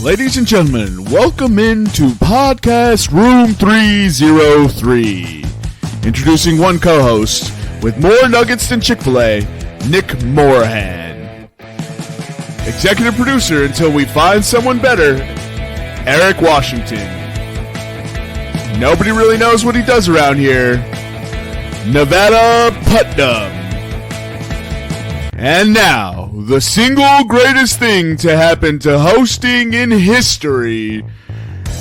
Ladies and gentlemen, welcome into podcast Room 303. Introducing one co-host with more nuggets than Chick-fil-A, Nick Morahan. Executive producer until we find someone better, Eric Washington. Nobody really knows what he does around here, Nevada Putnam. And now, the single greatest thing to happen to hosting in history,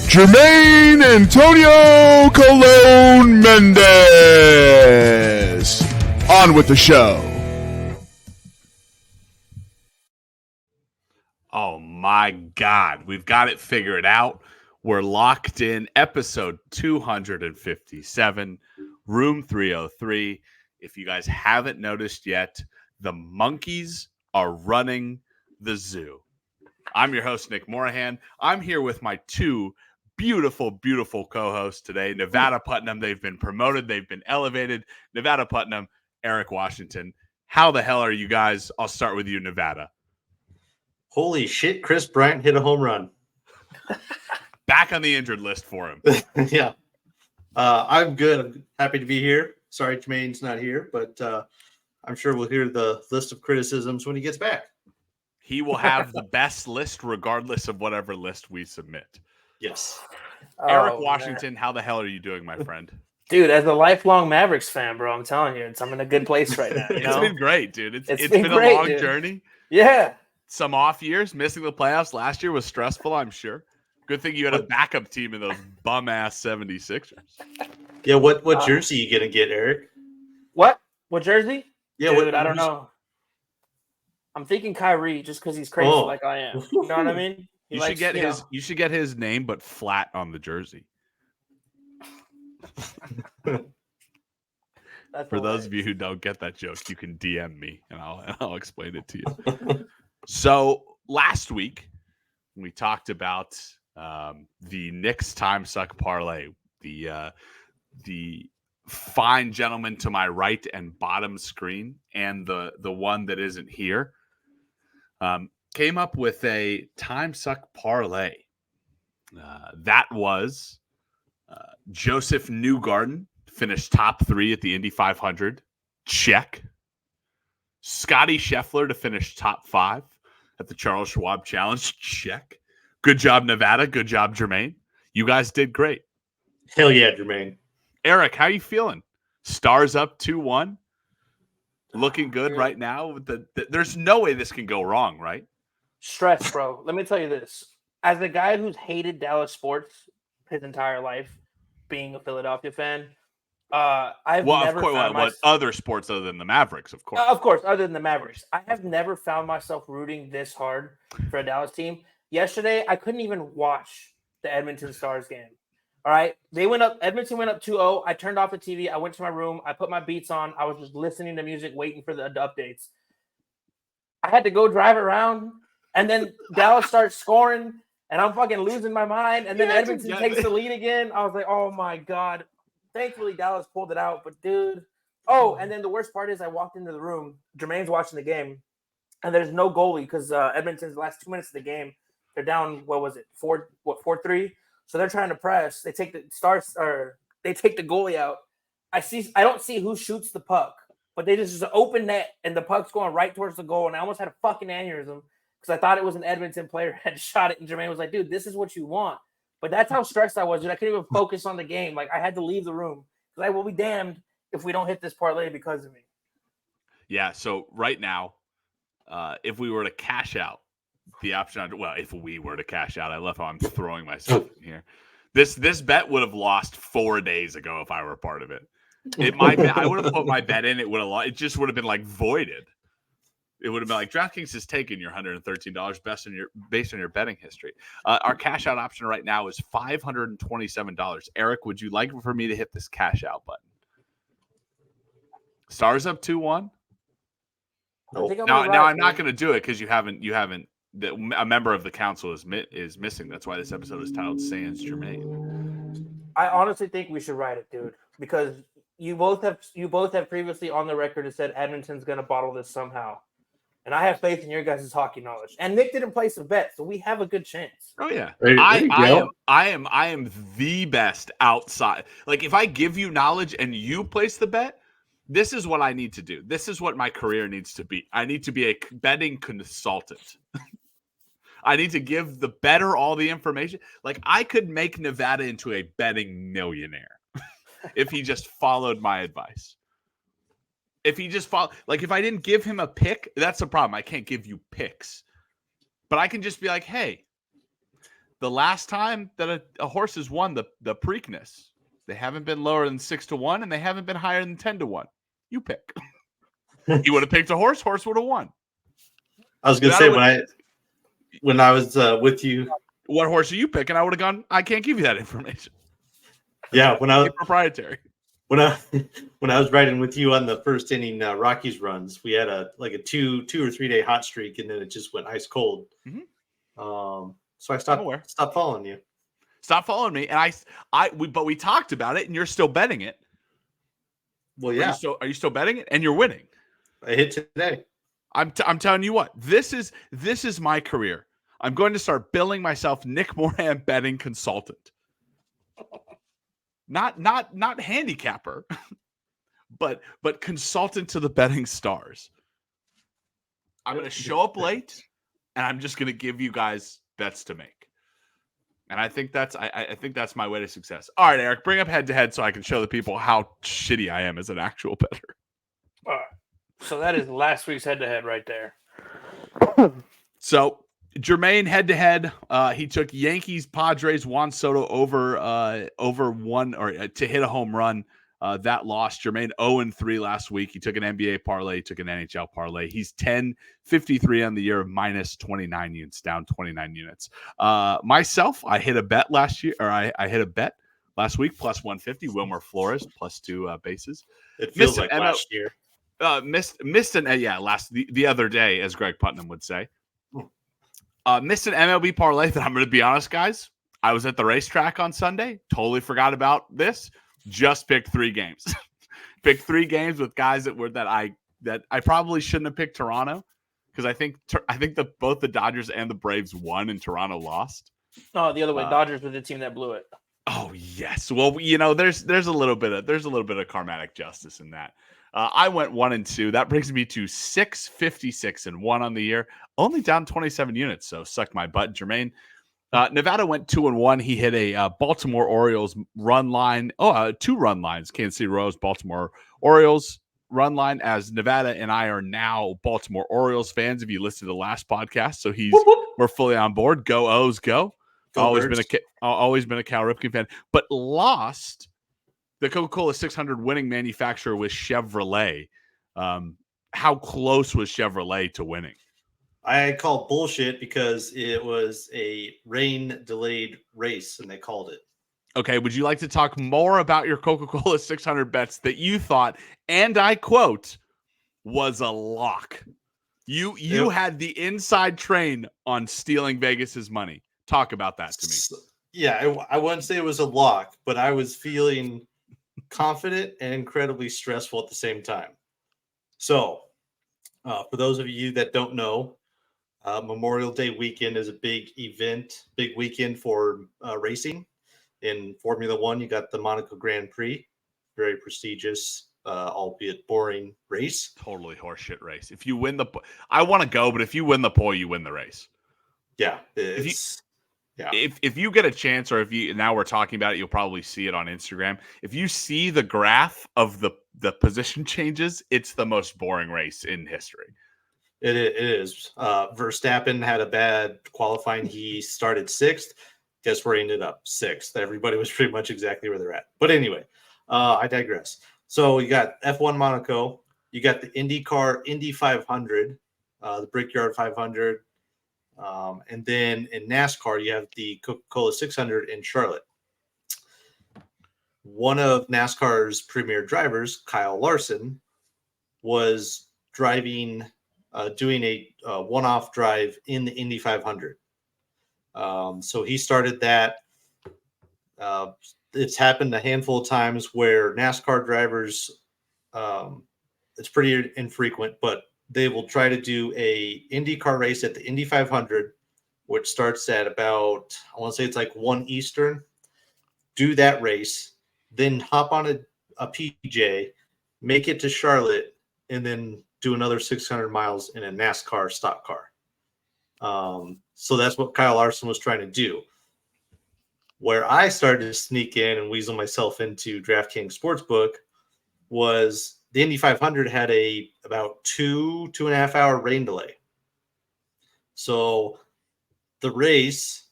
Jermaine Antonio Colon Mendez. On with the show. Oh my God, we've got it figured out. We're locked in. Episode 257, Room 303. If you guys haven't noticed yet, the monkeys are running the zoo. I'm your host, Nick Morahan. I'm here with my two beautiful, beautiful co-hosts today. Nevada Putnam, they've been promoted. They've been elevated. Nevada Putnam, Eric Washington. How the hell are you guys? I'll start with you, Nevada. Holy shit, Chris Bryant hit a home run. Back on the injured list for him. Yeah. I'm good. I'm happy to be here. Sorry Jermaine's not here, but I'm sure we'll hear the list of criticisms when he gets back. He will have the best list regardless of whatever list we submit. Yes. Eric Washington, man. How the hell are you doing, my friend? Dude, as a lifelong Mavericks fan, bro, I'm telling you, I'm in a good place right now. It's been great, dude. It's been great, a long dude. journey. Yeah. Some off years. Missing the playoffs last year was stressful, I'm sure. Good thing you had a backup team in those bum-ass 76ers. Yeah, what jersey you going to get, Eric? What jersey? Yeah, dude, I don't know. I'm thinking Kyrie just because he's crazy like I am. You know what I mean? You should get his name, but flat on the jersey. For those of you who don't get that joke, you can DM me and I'll explain it to you. So last week we talked about the Knicks Time Suck Parlay, the fine gentleman to my right and bottom screen, and the one that isn't here, came up with a Time Suck Parlay. That was Joseph Newgarden finished top 3 at the Indy 500. Check. Scotty Scheffler to finish top 5 at the Charles Schwab Challenge. Check. Good job, Nevada. Good job, Jermaine. You guys did great. Hell yeah, Jermaine. Eric, how you feeling? Stars up 2-1. Looking good right now. There's no way this can go wrong, right? Stress, bro. Let me tell you this. As a guy who's hated Dallas sports his entire life, being a Philadelphia fan, what other sports other than the Mavericks, of course. Of course, other than the Mavericks. I have never found myself rooting this hard for a Dallas team. Yesterday, I couldn't even watch the Edmonton Stars game. All right. Edmonton went up 2-0. I turned off the TV. I went to my room. I put my beats on. I was just listening to music, waiting for the updates. I had to go drive around, and then Dallas starts scoring, and I'm fucking losing my mind. And then Edmonton takes the lead again. I was like, oh my God. Thankfully, Dallas pulled it out. But dude. Oh, and then the worst part is I walked into the room. Jermaine's watching the game, and there's no goalie because Edmonton's last 2 minutes of the game, they're down, 4-3? So they're trying to press. They take the goalie out. I don't see who shoots the puck, but they just open net and the puck's going right towards the goal. And I almost had a fucking aneurysm because I thought it was an Edmonton player had shot it. And Jermaine was like, dude, this is what you want. But that's how stressed I was, dude. I couldn't even focus on the game. Like I had to leave the room because I will be damned if we don't hit this parlay because of me. Yeah. So right now, if we were to cash out, the option, if we were to cash out, I love how I'm throwing myself in here. This bet would have lost 4 days ago if I were a part of it. I would have put my bet in. It just would have been like voided. It would have been like DraftKings has taken your $113 based on your betting history. Our cash out option right now is $527. Eric, would you like for me to hit this cash out button? Stars up 2-1. Now I'm not going to do it because you haven't. A member of the council is missing. That's why this episode is titled Sans Germain. I honestly think we should write it, dude, because you both have previously on the record said Edmonton's going to bottle this somehow. And I have faith in your guys' hockey knowledge. And Nick didn't place a bet, so we have a good chance. Oh yeah, There you go. I am the best outside. Like if I give you knowledge and you place the bet, this is what I need to do. This is what my career needs to be. I need to be a betting consultant. I need to give the bettor all the information. Like I could make Nevada into a betting millionaire if he just followed my advice. If he just followed, like if I didn't give him a pick, that's the problem. I can't give you picks. But I can just be like, hey, the last time that a horse has won the Preakness, they haven't been lower than 6-1, and they haven't been higher than 10-1. You pick. You would have picked a horse would have won. I was going to say when I was with you, what horse are you picking? I would have gone. I can't give you that information. Yeah, when I was proprietary. When I was riding with you on the first inning Rockies runs, we had a 2 or 3 day hot streak, and then it just went ice cold. Mm-hmm. So I stopped following you. Stop following me, and but we talked about it, and you're still betting it. Well, yeah. Are you still betting it, and you're winning? I hit today. I'm telling you what. This is my career. I'm going to start billing myself Nick Moran betting consultant. Not handicapper, but consultant to the betting stars. I'm going to show up late, and I'm just going to give you guys bets to make. And I think that's my way to success. All right, Eric, bring up head to head so I can show the people how shitty I am as an actual bettor. All right. So that is last week's head to head right there. So Jermaine head to head, he took Yankees Padres Juan Soto over one or to hit a home run. That lost. Jermaine 0-3 last week. He took an NBA parlay, took an NHL parlay. He's 10-53 on the year, minus 29 units, down 29 units. Myself, I hit a bet last year, or I hit a bet last week, plus 150. Wilmer Flores, plus 2 bases. It feels like last year. Missed the other day, as Greg Putnam would say. Missed an MLB parlay that I'm going to be honest, guys. I was at the racetrack on Sunday. Totally forgot about this. Just picked 3 games. Picked 3 games with guys that I probably shouldn't have picked Toronto, because I think both the Dodgers and the Braves won and Toronto lost. No, the other way. Dodgers were the team that blew it. Oh yes. Well, there's a little bit of karmatic justice in that. I went 1-2. That brings me to 656-1 on the year. Only down 27 units, so suck my butt, Jermaine. Nevada went 2-1. He hit a Baltimore Orioles run line. 2 run lines. Kansas City Royals, Baltimore Orioles run line. As Nevada and I are now Baltimore Orioles fans. If you listened to the last podcast, so we're fully on board. Go O's, go! Always been a Cal Ripken fan, but lost the Coca-Cola 600 winning manufacturer with Chevrolet. How close was Chevrolet to winning? I call bullshit because it was a rain-delayed race, and they called it. Okay, would you like to talk more about your Coca-Cola 600 bets that you thought, and I quote, was a lock? You had the inside train on stealing Vegas's money. Talk about that to me. Yeah, I wouldn't say it was a lock, but I was feeling confident and incredibly stressful at the same time. So, for those of you that don't know, Memorial Day weekend is a big weekend for racing. In Formula One, you got the Monaco Grand Prix, very prestigious, albeit boring race. Totally horseshit race. If you win I want to go, but if you win the pole, you win the race. Yeah, If you get a chance, or now we're talking about it, you'll probably see it on Instagram. If you see the graph of the position changes, it's the most boring race in history. It is. Verstappen had a bad qualifying. He started 6th. Guess where he ended up? 6th. Everybody was pretty much exactly where they're at. But anyway, I digress. So you got F1 Monaco. You got the IndyCar Indy 500, the Brickyard 500. And then in NASCAR, you have the Coca-Cola 600 in Charlotte. One of NASCAR's premier drivers, Kyle Larson, was driving, doing a one-off drive in the Indy 500. So he started that. It's happened a handful of times where NASCAR drivers, it's pretty infrequent, but they will try to do a IndyCar race at the Indy 500, which starts at about, I want to say it's like 1 Eastern. Do that race, then hop on a PJ, make it to Charlotte, and then do another 600 miles in a NASCAR stock car. So that's what Kyle Larson was trying to do. Where I started to sneak in and weasel myself into DraftKings Sportsbook was the Indy 500 had about 2.5 hour rain delay. So the race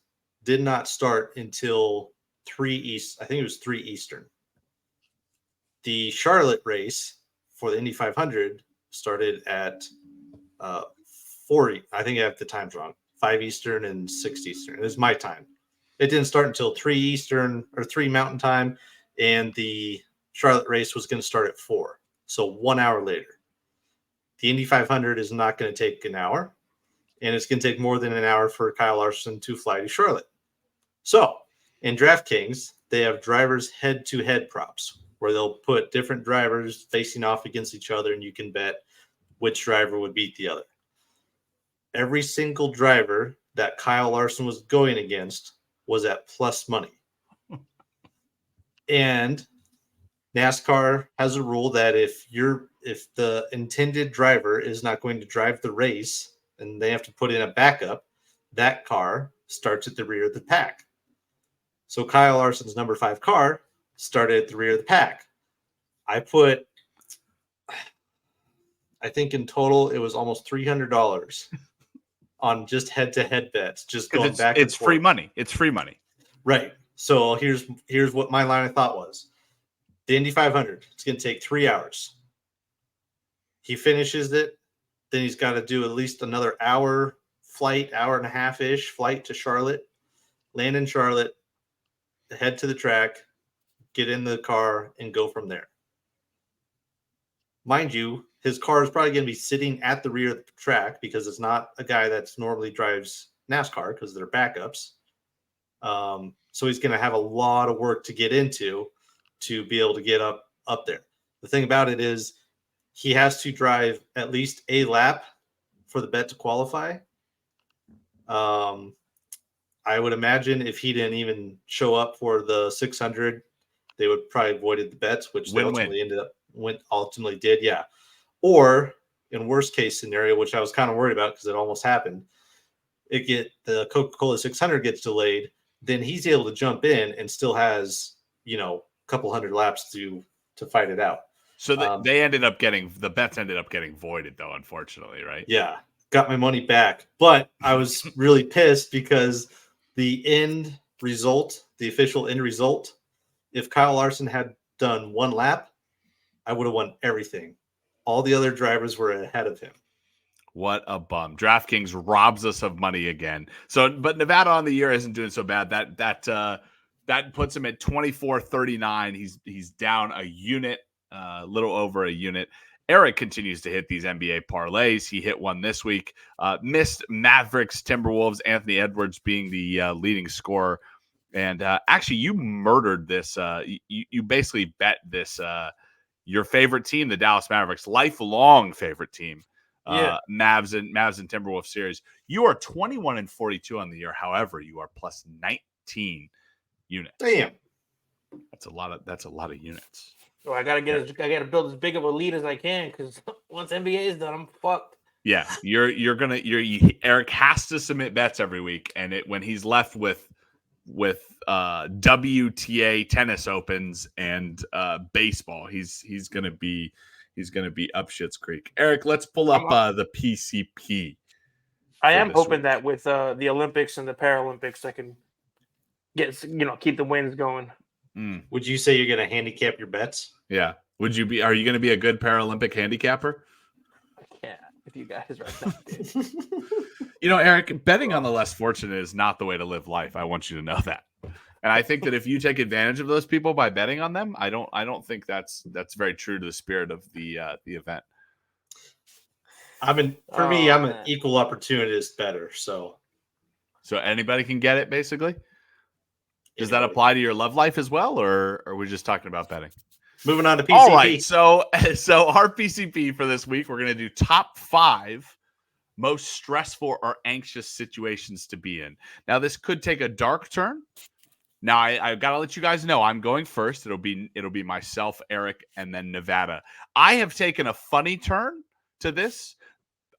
did not start until 3 East. I think it was 3 Eastern. The Charlotte race for the Indy 500 started at 4. I think I have the times wrong. 5 Eastern and 6 Eastern. It was my time. It didn't start until 3 Eastern or 3 Mountain Time, and the Charlotte race was going to start at 4. So 1 hour later. The Indy 500 is not going to take an hour, and it's going to take more than an hour for Kyle Larson to fly to Charlotte. So in DraftKings, they have drivers head-to-head props where they'll put different drivers facing off against each other, and you can bet which driver would beat the other. Every single driver that Kyle Larson was going against was at plus money. And NASCAR has a rule that if the intended driver is not going to drive the race and they have to put in a backup, that car starts at the rear of the pack. So Kyle Larson's number 5 car started at the rear of the pack. I think in total it was almost $300 on just head-to-head bets, just going back and forth. It's free money. It's free money. Right. So here's what my line of thought was. The Indy 500, it's going to take 3 hours. He finishes it. Then he's got to do at least another hour flight, hour and a half-ish flight to Charlotte, land in Charlotte, head to the track, get in the car, and go from there. Mind you, his car is probably going to be sitting at the rear of the track because it's not a guy that's normally drives NASCAR because they're backups. So he's going to have a lot of work to get into to be able to get up there. The thing about it is he has to drive at least a lap for the bet to qualify. I would imagine if he didn't even show up for the 600, they would probably avoided the bets, which they ultimately did. Yeah. Or in worst case scenario, which I was kind of worried about because it almost happened, the Coca-Cola 600 gets delayed, then he's able to jump in and still has, a couple hundred laps to fight it out. So the bets ended up getting voided though, unfortunately, right? Yeah. Got my money back, but I was really pissed because the official end result, if Kyle Larson had done 1 lap, I would have won everything. All the other drivers were ahead of him. What a bum. DraftKings robs us of money again. But Nevada on the year isn't doing so bad. That puts him at 24-39. He's down a unit, a little over a unit. Eric continues to hit these NBA parlays. He hit one this week. Missed Mavericks, Timberwolves, Anthony Edwards being the leading scorer. And actually, you murdered this. You basically bet this. Your favorite team, the Dallas Mavericks, lifelong favorite team. Mavs and Timberwolves series. You are 21-42 on the year. However, you are plus 19 units. Damn, that's a lot of units. So I gotta build as big of a lead as I can because once NBA is done, I'm fucked. Yeah, Eric has to submit bets every week, and when he's left with WTA tennis opens and baseball, he's gonna be up Schitt's Creek. Eric, let's pull up the PCP. I am hoping that with the Olympics and the Paralympics, I can keep the wins going. Would you say you're going to handicap your bets? Yeah. Are you going to be a good Paralympic handicapper? I can't if you guys right now. Eric, betting on the less fortunate is not the way to live life. I want you to know that. And I think that if you take advantage of those people by betting on them, I don't think that's very true to the spirit of the event. I'm an equal opportunist bettor, so anybody can get it basically. Does that apply to your love life as well, or are we just talking about betting? Moving on to PCP. All right, so our PCP for this week, we're going to do top 5 most stressful or anxious situations to be in. Now, this could take a dark turn. Now, I got to let you guys know I'm going first. It'll be myself, Eric, and then Nevada. I have taken a funny turn to this.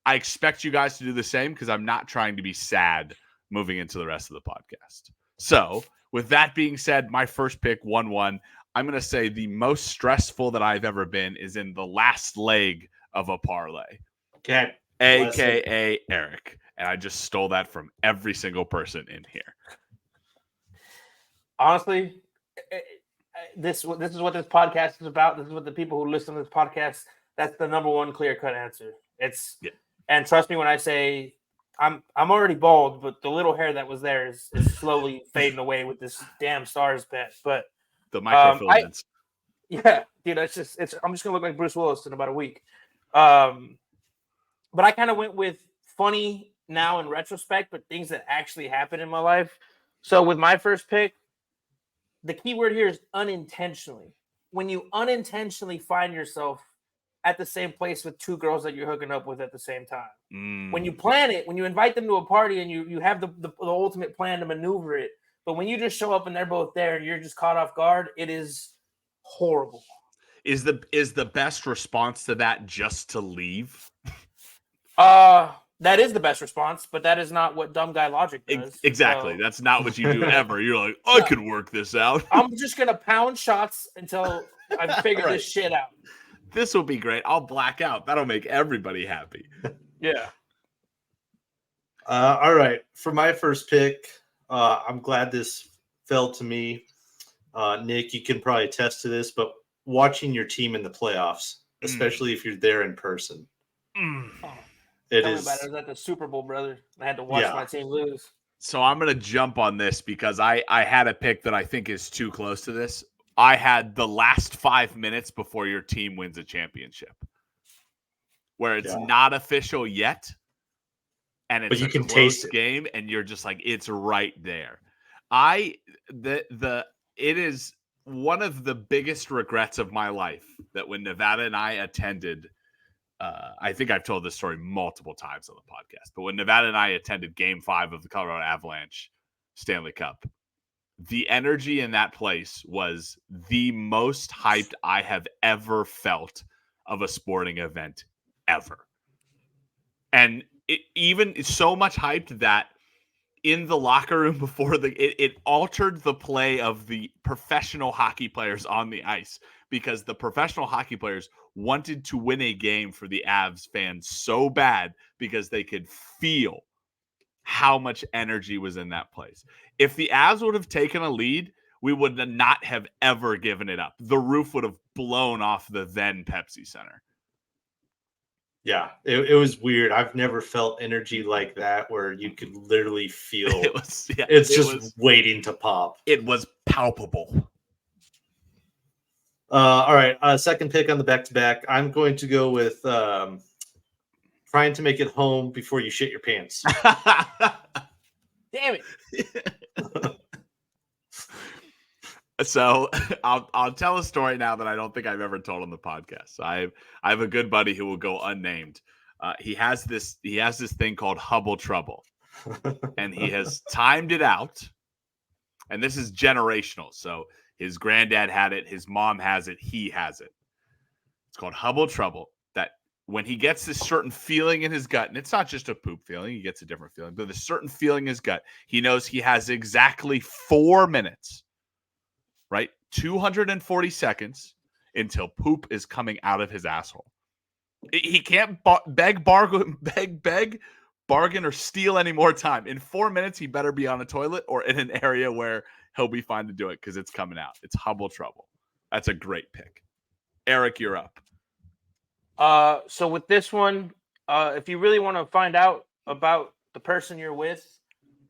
I expect you guys to do the same because I'm not trying to be sad moving into the rest of the podcast. So, with that being said, my first pick, 1-1. I'm going to say the most stressful that I've ever been is in the last leg of a parlay. Okay. AKA Eric. And I just stole that from every single person in here. Honestly, this is what this podcast is about. This is what the people who listen to this podcast, that's the number one clear-cut answer. And trust me when I say I'm already bald, but the little hair that was there is slowly fading away with this damn Stars bet. But the microfilaments. Yeah, dude, I'm just gonna look like Bruce Willis in about a week. But I kind of went with funny now in retrospect, but things that actually happened in my life. So with my first pick, the key word here is unintentionally. When you unintentionally find yourself at the same place with 2 girls that you're hooking up with at the same time. When you plan it, when you invite them to a party and you have the ultimate plan to maneuver it, but when you just show up and they're both there and you're just caught off guard, it is horrible. Is the best response to that just to leave? That is the best response, but that is not what dumb guy logic does. Exactly. So, that's not what you do ever. You're like, I could work this out. I'm just gonna pound shots until I figure this shit out. This will be great. I'll black out. That'll make everybody happy. Yeah. All right. For my first pick, I'm glad this fell to me. Nick, you can probably attest to this, but watching your team in the playoffs, especially if you're there in person. Tell me about it. I was at the Super Bowl, brother. I had to watch my team lose. So I'm going to jump on this because I had a pick that I think is too close to this. I had the last 5 minutes before your team wins a championship, where it's not official yet, and it's you can close taste it. Game, and you're just like, it's right there. It is one of the biggest regrets of my life that when Nevada and I attended, I think I've told this story multiple times on the podcast, but when Nevada and I attended Game 5 of the Colorado Avalanche Stanley Cup, the energy in that place was the most hyped I have ever felt of a sporting event ever. And it's so much hyped that in the locker room before it altered the play of the professional hockey players on the ice, because the professional hockey players wanted to win a game for the Avs fans so bad because they could feel how much energy was in that place. If the Avs would have taken a lead, we would not have ever given it up. The roof would have blown off the then Pepsi Center. Yeah, it was weird. I've never felt energy like that where you could literally feel it's just waiting to pop. It was palpable. All right, second pick on the back-to-back. I'm going to go with trying to make it home before you shit your pants. Damn it. So I'll tell a story now that I don't think I've ever told on the podcast. I have a good buddy who will go unnamed. He has this thing called Hubble Trouble, and he has timed it out. And this is generational. So his granddad had it, his mom has it, he has it. It's called Hubble Trouble. That when he gets this certain feeling in his gut, and it's not just a poop feeling, he gets a different feeling, but a certain feeling in his gut, he knows he has exactly 4 minutes. Right? 240 seconds until poop is coming out of his asshole. He can't beg, bargain, or steal any more time. In 4 minutes, he better be on a toilet or in an area where he'll be fine to do it because it's coming out. It's Hubble Trouble. That's a great pick. Eric, you're up. So with this one, if you really want to find out about the person you're with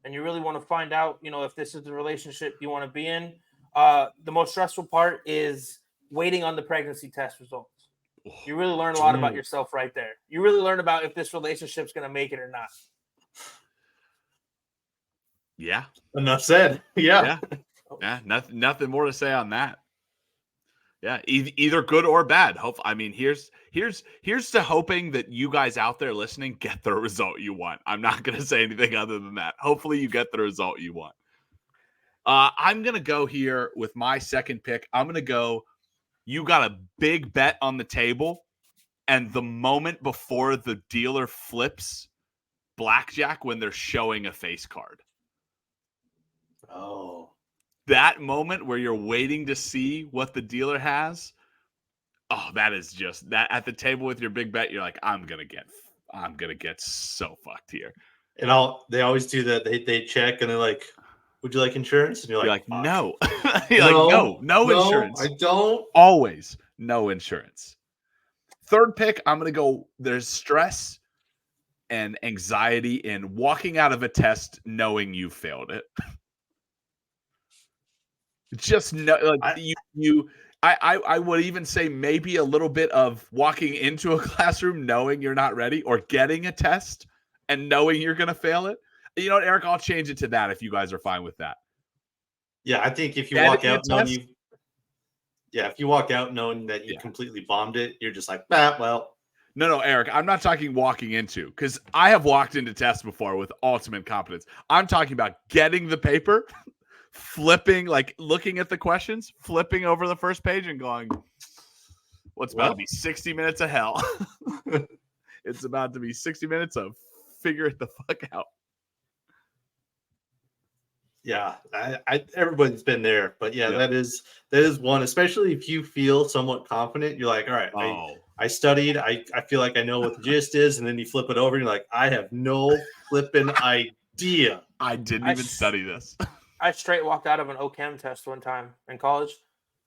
and you really want to find out, if this is the relationship you want to be in, the most stressful part is waiting on the pregnancy test results. You really learn a lot about yourself right there. You really learn about if this relationship's going to make it or not. Yeah. Enough said. Yeah. Nothing more to say on that. Yeah, either good or bad. I mean, here's to hoping that you guys out there listening get the result you want. I'm not going to say anything other than that. Hopefully, you get the result you want. I'm going to go here with my second pick. I'm going to go. You got a big bet on the table, and the moment before the dealer flips blackjack when they're showing a face card. Oh. That moment where you're waiting to see what the dealer has. Oh, that is just that at the table with your big bet. You're like, I'm gonna get so fucked here. And they always do that. They check and they're like, "Would you like insurance?" And you're like, no. You're like, no insurance. I don't. Always no insurance. Third pick, I'm gonna go. There's stress and anxiety in walking out of a test knowing you failed it. Just know, like I would even say maybe a little bit of walking into a classroom knowing you're not ready, or getting a test and knowing you're going to fail it. You know what, Eric? I'll change it to that if you guys are fine with that. Yeah, I think if you Getting walk a out knowing test? if you walk out knowing that you completely bombed it, you're just like, well. No, Eric, I'm not talking walking into, because I have walked into tests before with ultimate competence. I'm talking about getting the paper, flipping, like looking at the questions, flipping over the first page and going, what's about to be 60 minutes of hell? It's about to be 60 minutes of figure it the fuck out. Yeah, everybody's been there, but that is one, especially if you feel somewhat confident. You're like, all right, I studied. I feel like I know what the gist is, and then you flip it over, and you're like, I have no flipping idea. I didn't even study this. I straight walked out of an OChem test one time in college.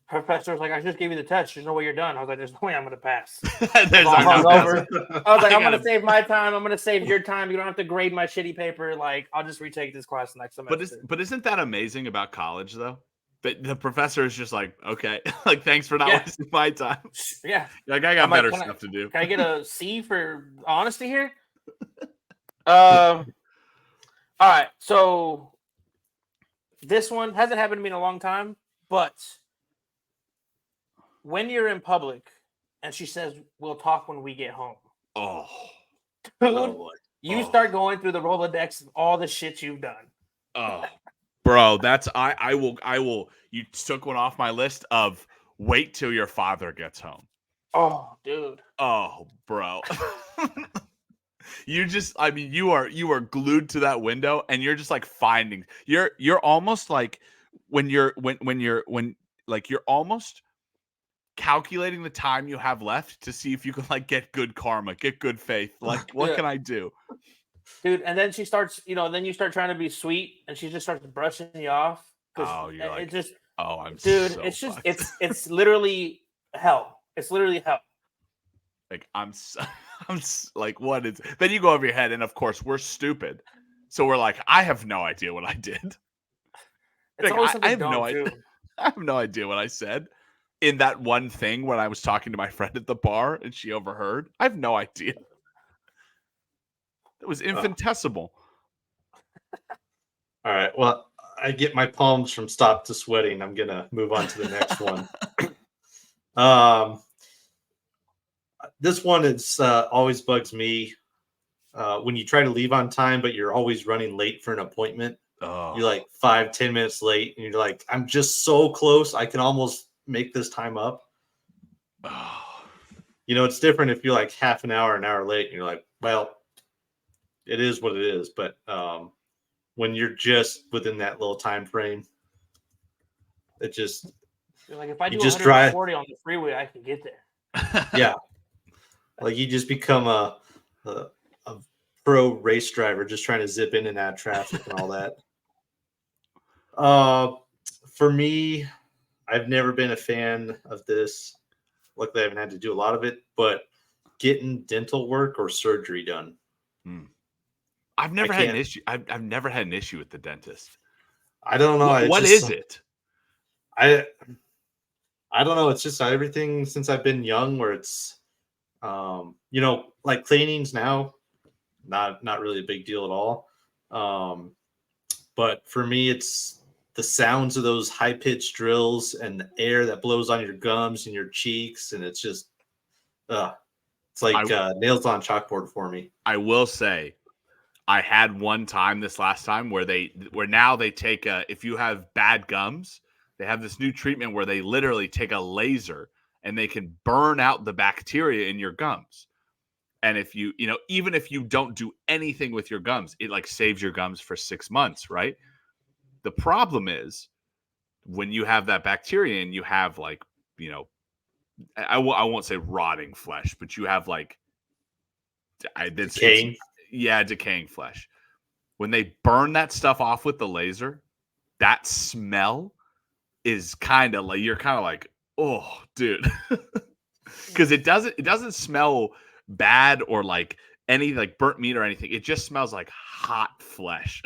Professor was like, I just gave you the test. There's no way you're done. I was like, there's no way I'm going to pass. I was like, I'm going to save my time. I'm going to save your time. You don't have to grade my shitty paper. Like, I'll just retake this class next semester. But isn't that amazing about college, though? That the professor is just like, okay, like, thanks for not wasting my time. Yeah. Like, I got better stuff to do. Can I get a C for honesty here? All right. So this one hasn't happened to me in a long time, but when you're in public and she says, we'll talk when we get home. Dude, you start going through the Rolodex of all the shit you've done. Bro, that's I will. You took one off my list of wait till your father gets home. Oh, dude. Oh, bro. You are glued to that window, and you're just like finding. You're almost like when you're almost calculating the time you have left to see if you can like get good karma, get good faith. Like, what can I do? Dude, and then she starts, then you start trying to be sweet, and she just starts brushing you off. Oh, you're like, it's literally hell. It's literally hell. Like, I'm like, what is? Then you go over your head, and of course we're stupid, so we're like, I have no idea what I did. Like, I have no idea. I have no idea what I said in that one thing when I was talking to my friend at the bar, and she overheard. I have no idea. It was infinitesimal. All right. Well, I get my palms from stop to sweating. I'm gonna move on to the next one. This one is always bugs me when you try to leave on time, but you're always running late for an appointment. You're like 5-10 minutes late, and you're like, I'm just so close. I can almost make this time up. It's different if you're like half an hour late, and you're like, well, it is what it is. But when you're just within that little time frame, it just you're like, if I do 140 on the freeway, I can get there. Yeah. Like, you just become a pro race driver, just trying to zip in and out of traffic and all that. For me, I've never been a fan of this. Luckily, I haven't had to do a lot of it, but getting dental work or surgery done. I've never had an issue. I've never had an issue with the dentist. I don't know. What is it? I don't know. It's just everything since I've been young, where it's, like cleanings now, not really a big deal at all. But for me, it's the sounds of those high-pitched drills and the air that blows on your gums and your cheeks, and it's just it's like nails on chalkboard for me. I will say, I had one time this last time where now they take if you have bad gums, they have this new treatment where they literally take a laser and they can burn out the bacteria in your gums. And if you even if you don't do anything with your gums, it like saves your gums for 6 months, right? The problem is when you have that bacteria and you have like, I won't say rotting flesh, but you have like Decaying? Decaying flesh. When they burn that stuff off with the laser, that smell is kind of like, you're kind of like, oh, dude, because it doesn't smell bad or like any like burnt meat or anything. It just smells like hot flesh,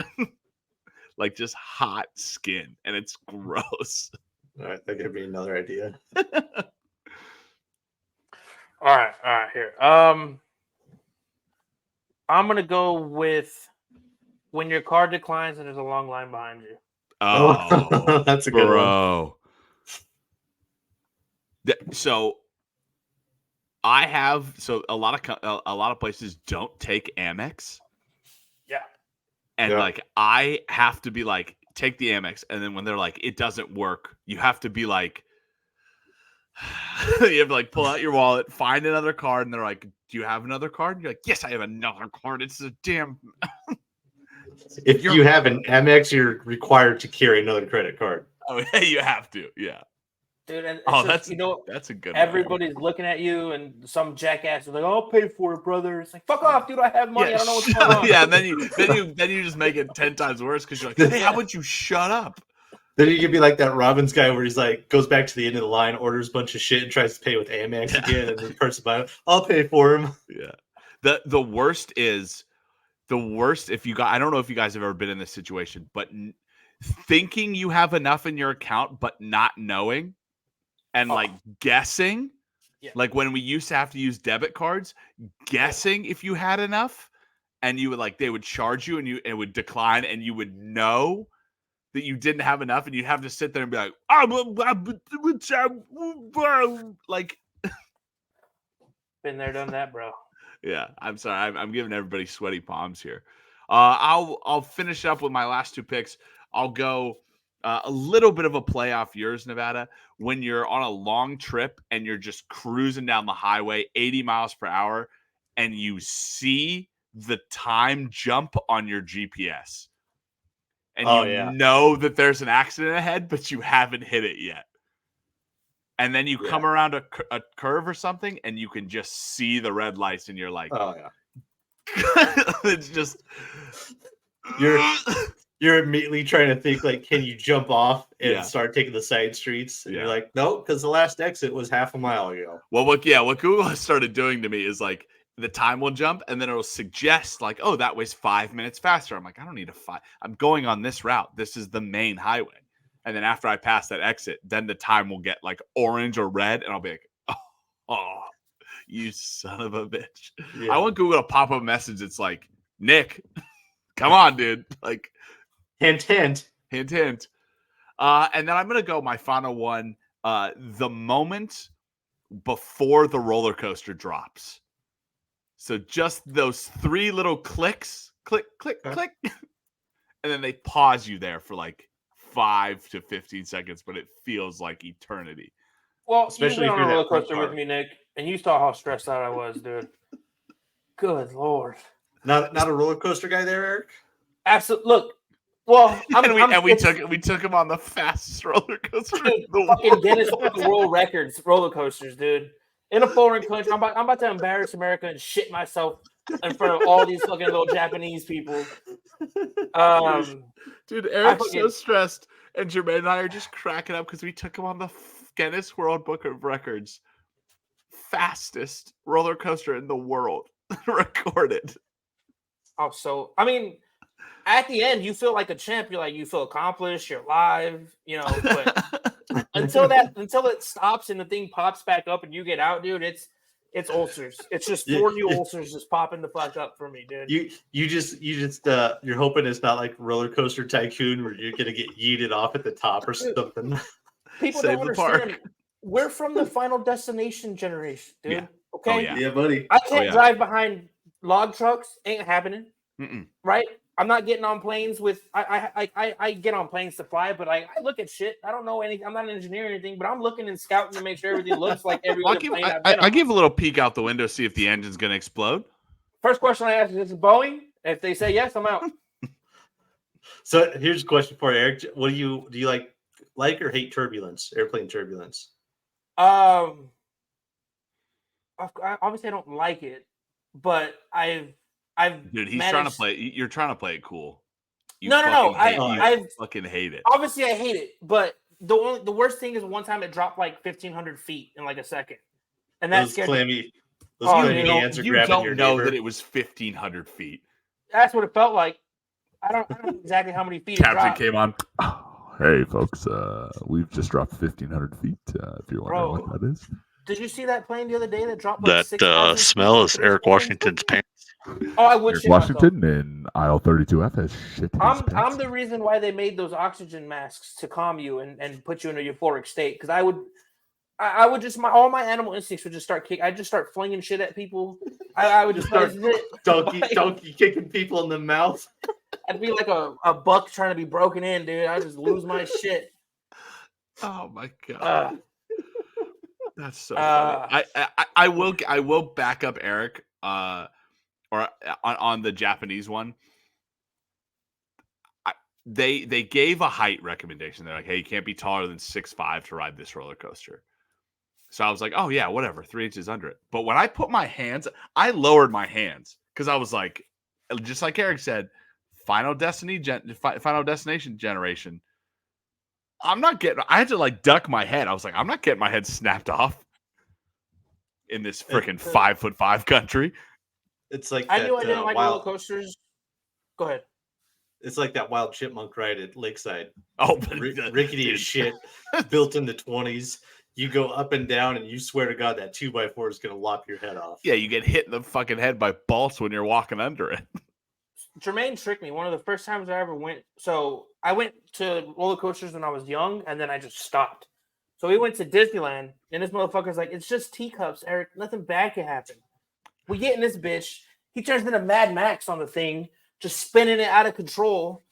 like just hot skin, and it's gross. All right, that could be another idea. All right, here. I'm gonna go with when your car declines and there's a long line behind you. Oh, that's a good bro. So a lot of places don't take Amex. Yeah. And like I have to be like, take the Amex, and then when they're like, it doesn't work, you have to be like, you have to like pull out your wallet, find another card, and they're like, do you have another card? And you're like, yes, I have another card. It's a damn. If you have an Amex, you're required to carry another credit card. Oh, yeah, you have to. Yeah. Dude, and that's a good everybody's looking at you, and some jackass is like, "I'll pay for it, brother." It's like, "Fuck off, dude! I have money. I don't know what's going on." Yeah, and then you just make it 10 times worse because you're like, "Hey, how about you shut up?" Then you could be like that Robbins guy where he's like, goes back to the end of the line, orders a bunch of shit, and tries to pay with Amex again, and the person buying, I'll pay for him. Yeah. The worst is if you got. I don't know if you guys have ever been in this situation, but thinking you have enough in your account, but not knowing. And like guessing, like when we used to have to use debit cards, guessing if you had enough, and you would like they would charge you, and it would decline, and you would know that you didn't have enough, and you'd have to sit there and be like, like, been there, done that, bro. Yeah, I'm sorry, I'm giving everybody sweaty palms here. I'll finish up with my last two picks. I'll go. A little bit of a play off yours, Nevada, when you're on a long trip and you're just cruising down the highway 80 miles per hour and you see the time jump on your GPS. And know that there's an accident ahead, but you haven't hit it yet. And then you come around a curve or something and you can just see the red lights and you're like, oh, yeah. It's just... You're immediately trying to think, like, can you jump off and start taking the side streets? And you're like, no, because the last exit was half a mile ago. Well, what Google has started doing to me is, like, the time will jump, and then it'll suggest, like, oh, that way's 5 minutes faster. I'm like, I don't need I'm going on this route. This is the main highway. And then after I pass that exit, then the time will get, like, orange or red, and I'll be like, oh you son of a bitch. Yeah. I want Google to pop up a message. It's like, Nick, come on, dude. Like, hint, hint. Hint, hint. And then I'm going to go my final one, the moment before the roller coaster drops. So just those 3 little clicks, click, click, click. And then they pause you there for like 5 to 15 seconds, but it feels like eternity. Well, especially if you're on a roller coaster with me, Nick, and you saw how stressed out I was, dude. Good Lord. Not a roller coaster guy there, Eric? Absolutely. Look. Well, we took him on the fastest roller coaster in the fucking Guinness World Records roller coasters, dude. In a foreign country, I'm about to embarrass America and shit myself in front of all these fucking little Japanese people. Dude, Eric's so stressed, and Jermaine and I are just cracking up because we took him on the Guinness World Book of Records fastest roller coaster in the world recorded. Oh, so I mean. At the end, you feel like a champ. You feel accomplished. You're alive, But until it stops and the thing pops back up and you get out, dude, It's ulcers. It's just 4 new ulcers just popping the fuck up for me, dude. You just you're hoping it's not like Roller Coaster Tycoon where you're gonna get yeeted off at the top or something. People Save don't the understand. park. We're from the Final Destination generation, dude. Yeah. Okay. Oh, yeah. Yeah, buddy. I can't yeah. drive behind log trucks. Ain't happening. Mm-mm. Right? I'm not getting on planes with. I get on planes to fly, but I look at shit. I don't know anything. I'm not an engineer or anything, but I'm looking and scouting to make sure everything looks like every Well, other plane I've been I on. give a little peek out the window, see if the engine's going to explode. First question I ask is this Boeing? If they say yes, I'm out. So here's a question for you, Eric. What do you like or hate turbulence? Airplane turbulence. Obviously I don't like it, but I've Dude, he's managed... trying to play. You're trying to play it cool. No. I fucking hate it. Obviously, I hate it, but the worst thing is one time it dropped like 1,500 feet in like a second, and that's clammy. You don't know that it was 1,500 feet. That's what it felt like. I don't know exactly how many feet. Captain came on. Hey, folks, we've just dropped 1,500 feet, if you're wondering what that is. Did you see that plane the other day that dropped like that smell is Eric Washington's pants. Oh, I would Eric Washington in aisle 32F has shit his pants. I'm the reason why they made those oxygen masks to calm you and put you in a euphoric state, because I would just all my animal instincts would just start kicking. I'd just start flinging shit at people. I would just start donkey kicking people in the mouth. I'd be like a buck trying to be broken in, dude. I just lose my shit. Oh my god, that's so funny. I will back up Eric. Or on the Japanese one, they gave a height recommendation. They're like, hey, you can't be taller than 6'5" to ride this roller coaster. So I was like, oh yeah, whatever, 3 inches under it. But when I put my hands, I lowered my hands because I was like, just like Eric said, Final Destination generation. I had to like duck my head. I was like, I'm not getting my head snapped off in this freaking 5'5" country. It's like I knew I didn't like roller coasters. Go ahead. It's like that wild chipmunk ride at Lakeside. Oh, rickety as shit, built in the 20s. You go up and down, and you swear to God that 2x4 is going to lop your head off. Yeah, you get hit in the fucking head by bolts when you're walking under it. Jermaine tricked me. One of the first times I ever went. So I went to roller coasters when I was young, and then I just stopped. So we went to Disneyland, and this motherfucker's like, it's just teacups, Eric. Nothing bad can happen. We get in this bitch. He turns into Mad Max on the thing, just spinning it out of control.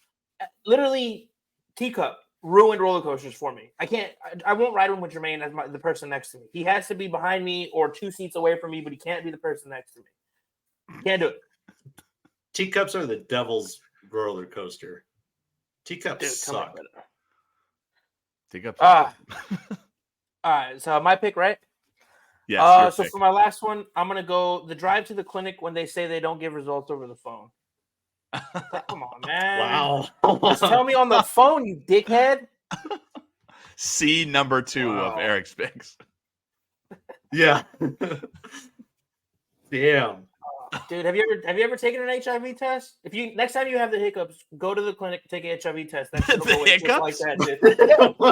Literally, teacup ruined roller coasters for me. I won't ride one with Jermaine as the person next to me. He has to be behind me or 2 seats away from me, but he can't be the person next to me. Can't do it. Teacups are the devil's roller coaster. Teacups suck. Teacups. All right, so my pick, right? Yes. So for my last one, I'm gonna go the drive to the clinic when they say they don't give results over the phone. Come on, man! Wow! Just tell me on the phone, you dickhead. C number 2 of Eric's picks. Yeah. Damn. Dude, have you ever taken an HIV test? If you next time you have the hiccups, go to the clinic, take an HIV test. That shit'll go away just like that, dude.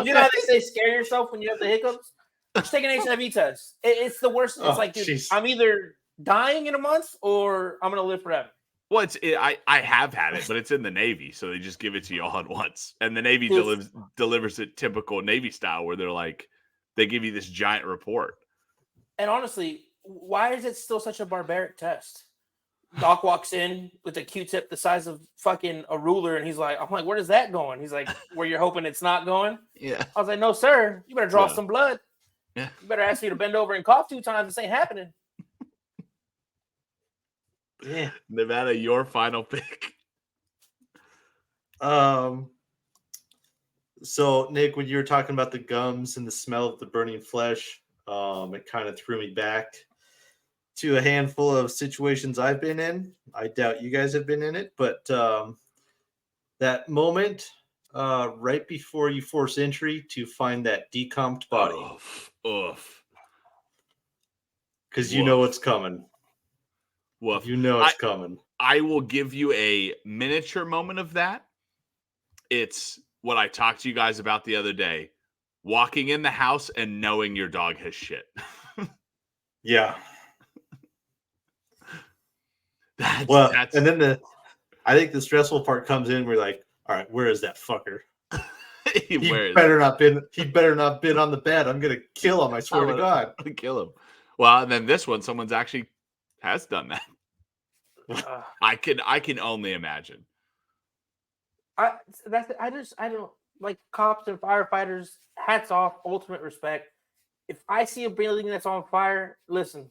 You know how they say scare yourself when you have the hiccups? Just take an HIV test. It's the worst. It's like, dude, geez. I'm either dying in a month or I'm gonna live forever. Well, I have had it, but it's in the Navy, so they just give it to you all at once, and the Navy delivers it typical Navy style, where they're like, they give you this giant report. And honestly, why is it still such a barbaric test? Doc walks in with a Q-tip the size of fucking a ruler, and he's like, I'm like, where is that going? He's like, where you're hoping it's not going? Yeah. I was like, no, sir. You better draw some blood. Yeah. You better ask me to bend over and cough 2 times. This ain't happening. Yeah. Nevada, your final pick. So Nick, when you were talking about the gums and the smell of the burning flesh, it kind of threw me back to a handful of situations I've been in. I doubt you guys have been in it, but that moment right before you force entry to find that decomped body. Oof. Because you know what's coming. Woof. You know it's coming. I will give you a miniature moment of that. It's what I talked to you guys about the other day. Walking in the house and knowing your dog has shit. Yeah. That's and then I think the stressful part comes in. We're like, all right, where is that fucker? He better not been on the bed. I'm gonna kill him. I swear to God. Kill him. Well, and then this one, someone's actually has done that. I can only imagine. I don't like cops and firefighters. Hats off, ultimate respect. If I see a building that's on fire, listen,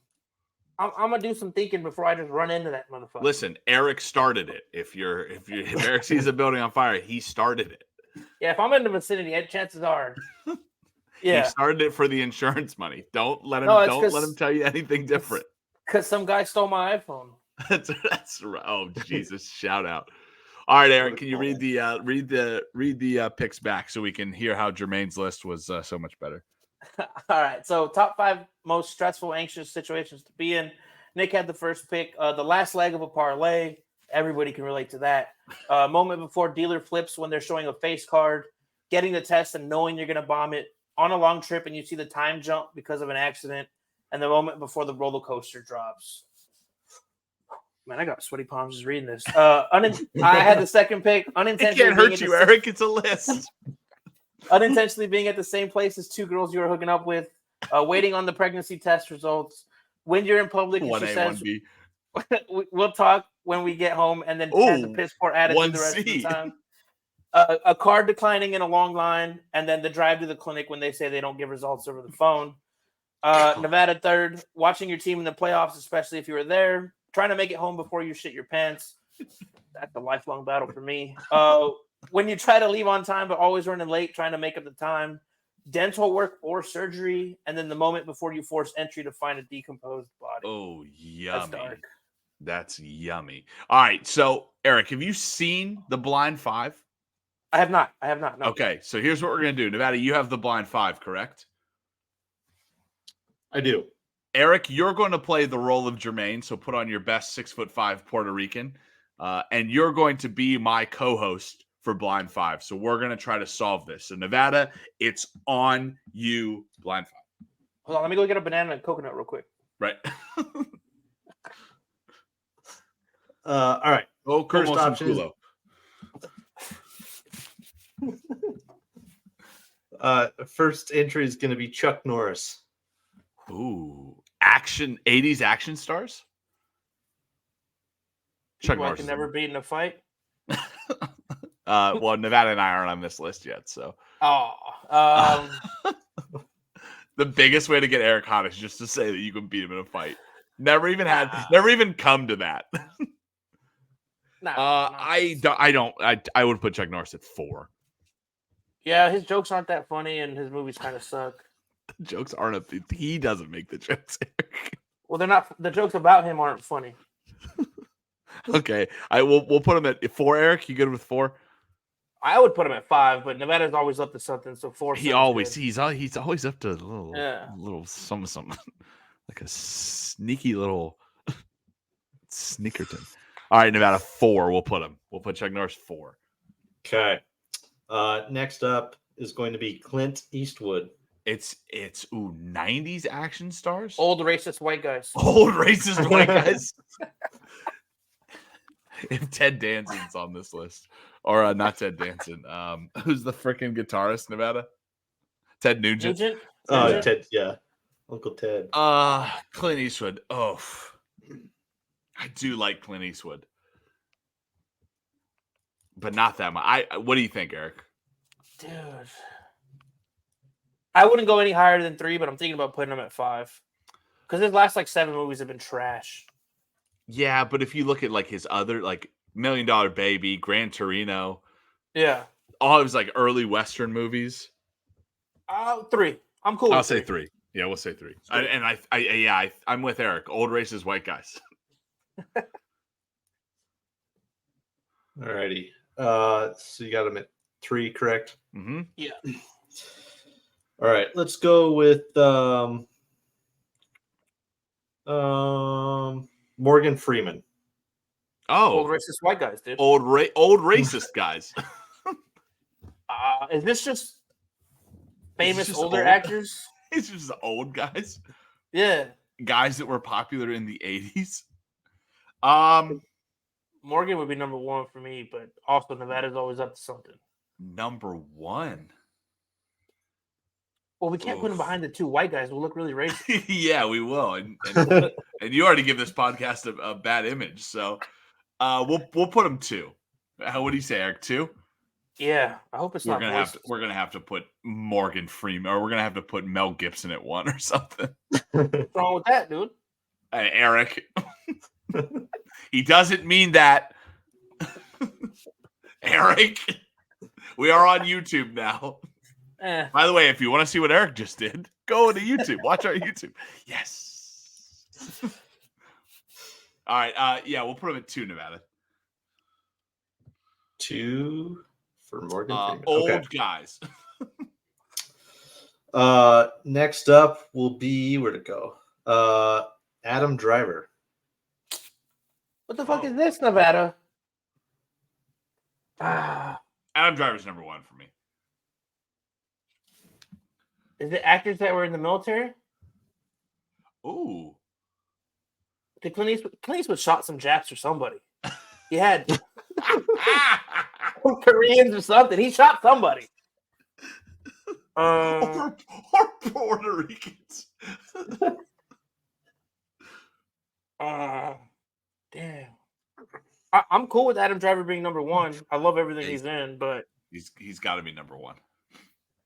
I'm gonna do some thinking before I just run into that motherfucker. Listen, Eric started it. If Eric sees a building on fire, he started it. Yeah, if I'm in the vicinity, chances are. Yeah, he started it for the insurance money. Don't let him tell you anything different. Because some guy stole my iPhone. That's right. Oh Jesus! Shout out. All right, Aaron, can you read the picks back so we can hear how Jermaine's list was so much better? All right. So top 5 most stressful, anxious situations to be in. Nick had the first pick. The last leg of a parlay. Everybody can relate to that. Moment before dealer flips when they're showing a face card. Getting the test and knowing you're going to bomb it. On a long trip and you see the time jump because of an accident. And the moment before the roller coaster drops. Man, I got sweaty palms just reading this. I had the second pick. Unintentionally, it can't hurt you, Eric. It's a list. Unintentionally being at the same place as 2 girls you were hooking up with. Waiting on the pregnancy test results. When you're in public, and she says, 1B. We'll talk when we get home, and then has a piss poor attitude the rest of the time. A card declining in a long line, and then the drive to the clinic when they say they don't give results over the phone. Nevada third, watching your team in the playoffs, especially if you were there. Trying to make it home before you shit your pants. That's a lifelong battle for me. When you try to leave on time but always running late, trying to make up the time. Dental work or surgery, and then the moment before you force entry to find a decomposed body. Oh, yummy. That's dark. That's yummy. All right, so Eric, have you seen the Blind 5? I have not. No. Okay, so here's what we're going to do. Nevada, you have the Blind 5, correct? I do. Eric, you're going to play the role of Jermaine, so put on your best 6'5" Puerto Rican, and you're going to be my co-host for Blind 5. So we're going to try to solve this. So Nevada, it's on you, Blind 5. Hold on, let me go get a banana and coconut real quick. Right. All right. Oh, first option. First entry is going to be Chuck Norris. Ooh, 80s action stars. Chuck Norris can never beat in a fight. Well, Nevada and I aren't on this list yet, so. The biggest way to get Eric hot is just to say that you can beat him in a fight. Never even come to that. I would put Chuck Norris at 4. Yeah, his jokes aren't that funny, and his movies kind of suck. The jokes aren't he doesn't make the jokes, Eric. Well, they're not. The jokes about him aren't funny. Okay, we'll put him at 4. Eric, you good with 4? I would put him at 5, but Nevada's always up to something. So 4. He's always up to a little something like a sneaky little snickerton. All right, Nevada 4. We'll put him. We'll put Chuck Norris 4. Okay. Next up is going to be Clint Eastwood. It's 90s action stars. Old racist white guys. Old racist white guys. If Ted Danson's on this list, or not Ted Danson, who's the freaking guitarist, Nevada? Ted Nugent. Ted, yeah, Uncle Ted. Clint Eastwood. Oh, I do like Clint Eastwood, but not that much. What do you think, Eric? Dude, I wouldn't go any higher than 3, but I'm thinking about putting him at 5 because his last 7 movies have been trash. Yeah, but if you look at his other $1 Million Baby, Gran Torino, yeah, all of his early Western movies. 3. I'm cool. I'll say 3. Yeah, we'll say 3. I'm with Eric. Old racist white guys. Alrighty. So you got him at 3, correct? Mm-hmm. Yeah. All right. Let's go with Morgan Freeman. Oh, old racist white guys, dude. Old racist guys. Is this just famous older actors? It's just old guys. Yeah, guys that were popular in the 80s. Morgan would be number one for me, but also Nevada's always up to something. Number one. Well, we can't put him behind the two white guys. We'll look really racist. Yeah, we will. And you already give this podcast a bad image, so we'll put him 2. What do you say, Eric? 2? Yeah, I hope it's We're not. We're gonna have to put Morgan Freeman, or we're gonna have to put Mel Gibson at 1 or something. What's wrong with that, dude? Eric, he doesn't mean that. Eric, we are on YouTube now. By the way, if you want to see what Eric just did, go to YouTube. Watch our YouTube. Yes. All right. Yeah, we'll put him at 2, Nevada. 2 for Morgan Freeman. Old guys. Next up will be where'd it go? Adam Driver. What the fuck is this, Nevada? Adam Driver's number 1 for me. Is it actors that were in the military? Ooh. Did Clint Eastwood shot some Japs or somebody? He had Koreans or something. He shot somebody. Or Puerto Ricans. Damn. I'm cool with Adam Driver being number 1. I love everything he's in, but he's got to be number 1.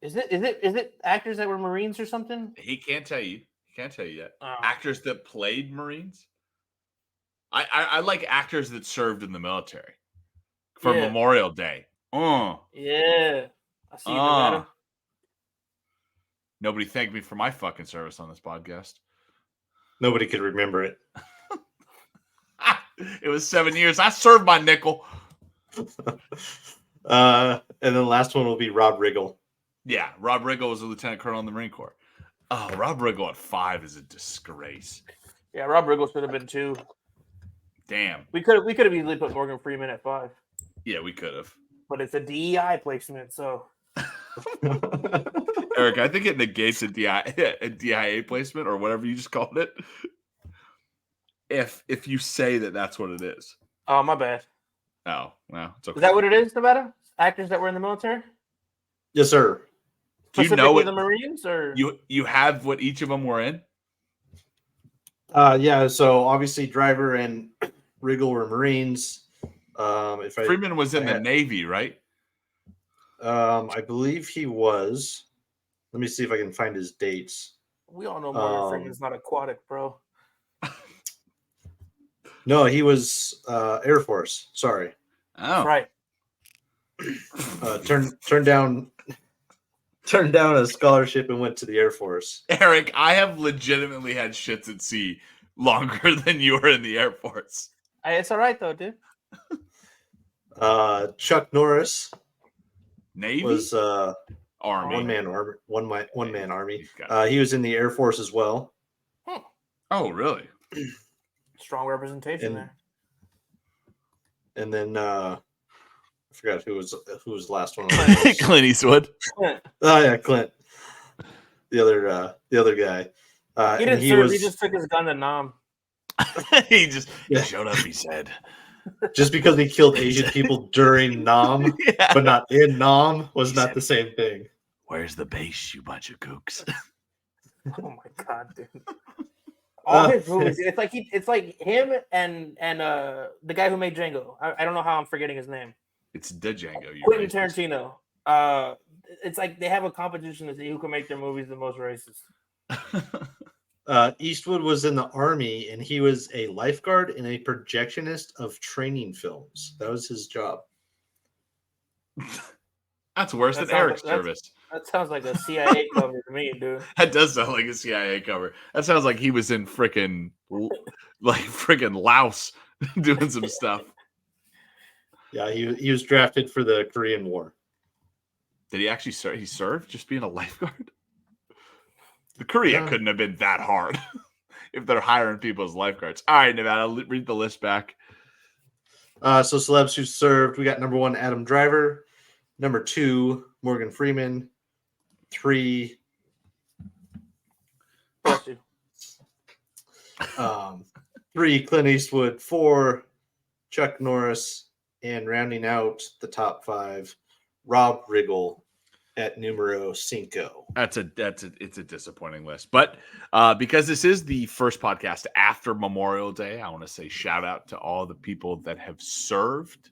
Is it actors that were Marines or something? He can't tell you. He can't tell you yet. Actors that played Marines. I like actors that served in the military for Memorial Day. Yeah. I see you, Nevada. Nobody thanked me for my fucking service on this podcast. Nobody could remember it. It was 7 years. I served my nickel. And then the last one will be Rob Riggle. Yeah, Rob Riggle was a lieutenant colonel in the Marine Corps. Oh, Rob Riggle at 5 is a disgrace. Yeah, Rob Riggle should have been 2. Damn. We could have easily put Morgan Freeman at 5. Yeah, we could have. But it's a DEI placement, so. Eric, I think it negates a DIA placement or whatever you just called it. If you say that's what it is. Oh, my bad. Oh, well, it's okay. Is that what it is, Nevada? Actors that were in the military? Yes, sir. Do you know what the Marines, or you have what each of them were in? Yeah. So obviously, Driver and Riggle were Marines. Freeman was in the Navy, right? I believe he was. Let me see if I can find his dates. We all know Morgan Freeman's not aquatic, bro. No, he was Air Force. Sorry. Oh, right. Turned down a scholarship and went to the Air Force. Eric, I have legitimately had shits at sea longer than you were in the Air Force. It's all right though, dude. Chuck Norris Navy was Army. One man army. He was in the Air Force as well. Oh, really? Strong representation there. And then I forgot who was the last one. Clint Eastwood. Oh yeah, Clint. The other guy. He didn't serve. He just took his gun to Nam. He just showed up. He said, just because he killed Asian people during Nam, but not in Nam, was not the same thing. Where's the base, you bunch of kooks? Oh my god, dude! All his movies, it's like him and the guy who made Django. I don't know how I'm forgetting his name. It's the Django. Quentin Tarantino. It's like they have a competition to see who can make their movies the most racist. Eastwood was in the Army, and he was a lifeguard and a projectionist of training films. That was his job. That's worse than Eric's service. That sounds like a CIA cover to me, dude. That does sound like a CIA cover. That sounds like he was in freaking Laos doing some stuff. Yeah, he was drafted for the Korean War. Did he actually serve? He served just being a lifeguard? The Korea couldn't have been that hard if they're hiring people as lifeguards. All right, Nevada, read the list back. So celebs who served, we got number 1, Adam Driver. Number 2, Morgan Freeman. 3. Bless you. 3, Clint Eastwood. 4, Chuck Norris. And rounding out the top 5, Rob Riggle at numero 5. It's a disappointing list, but because this is the first podcast after Memorial Day, I want to say shout out to all the people that have served,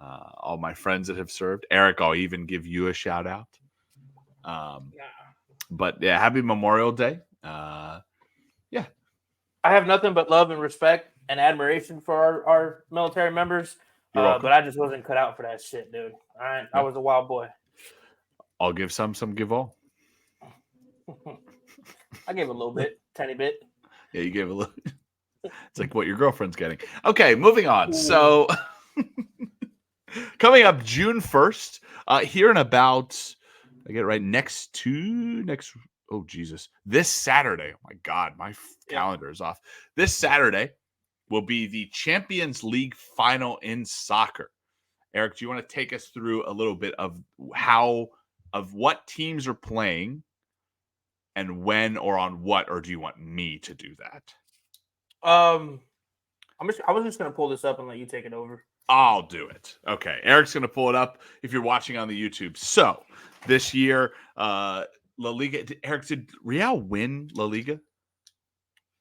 all my friends that have served. Eric, I'll even give you a shout out. But yeah, happy Memorial Day. Yeah, I have nothing but love and respect and admiration for our military members. You're welcome. But I just wasn't cut out for that shit, dude. All right, I was a wild boy. I'll give some give all. I gave a little bit, tiny bit. Yeah, you gave a little. It's like what your girlfriend's getting. Okay, moving on. Ooh. So coming up June 1st, here in about, I get it right, next, oh Jesus, this Saturday. Oh my God, my calendar is off. This Saturday will be the Champions League final in soccer. Eric, do you want to take us through a little bit of what teams are playing and when or on what, or do you want me to do that? I was just going to pull this up and let you take it over. I'll do it. Okay. Eric's going to pull it up if you're watching on the YouTube. So this year, La Liga, Eric, did Real win La Liga?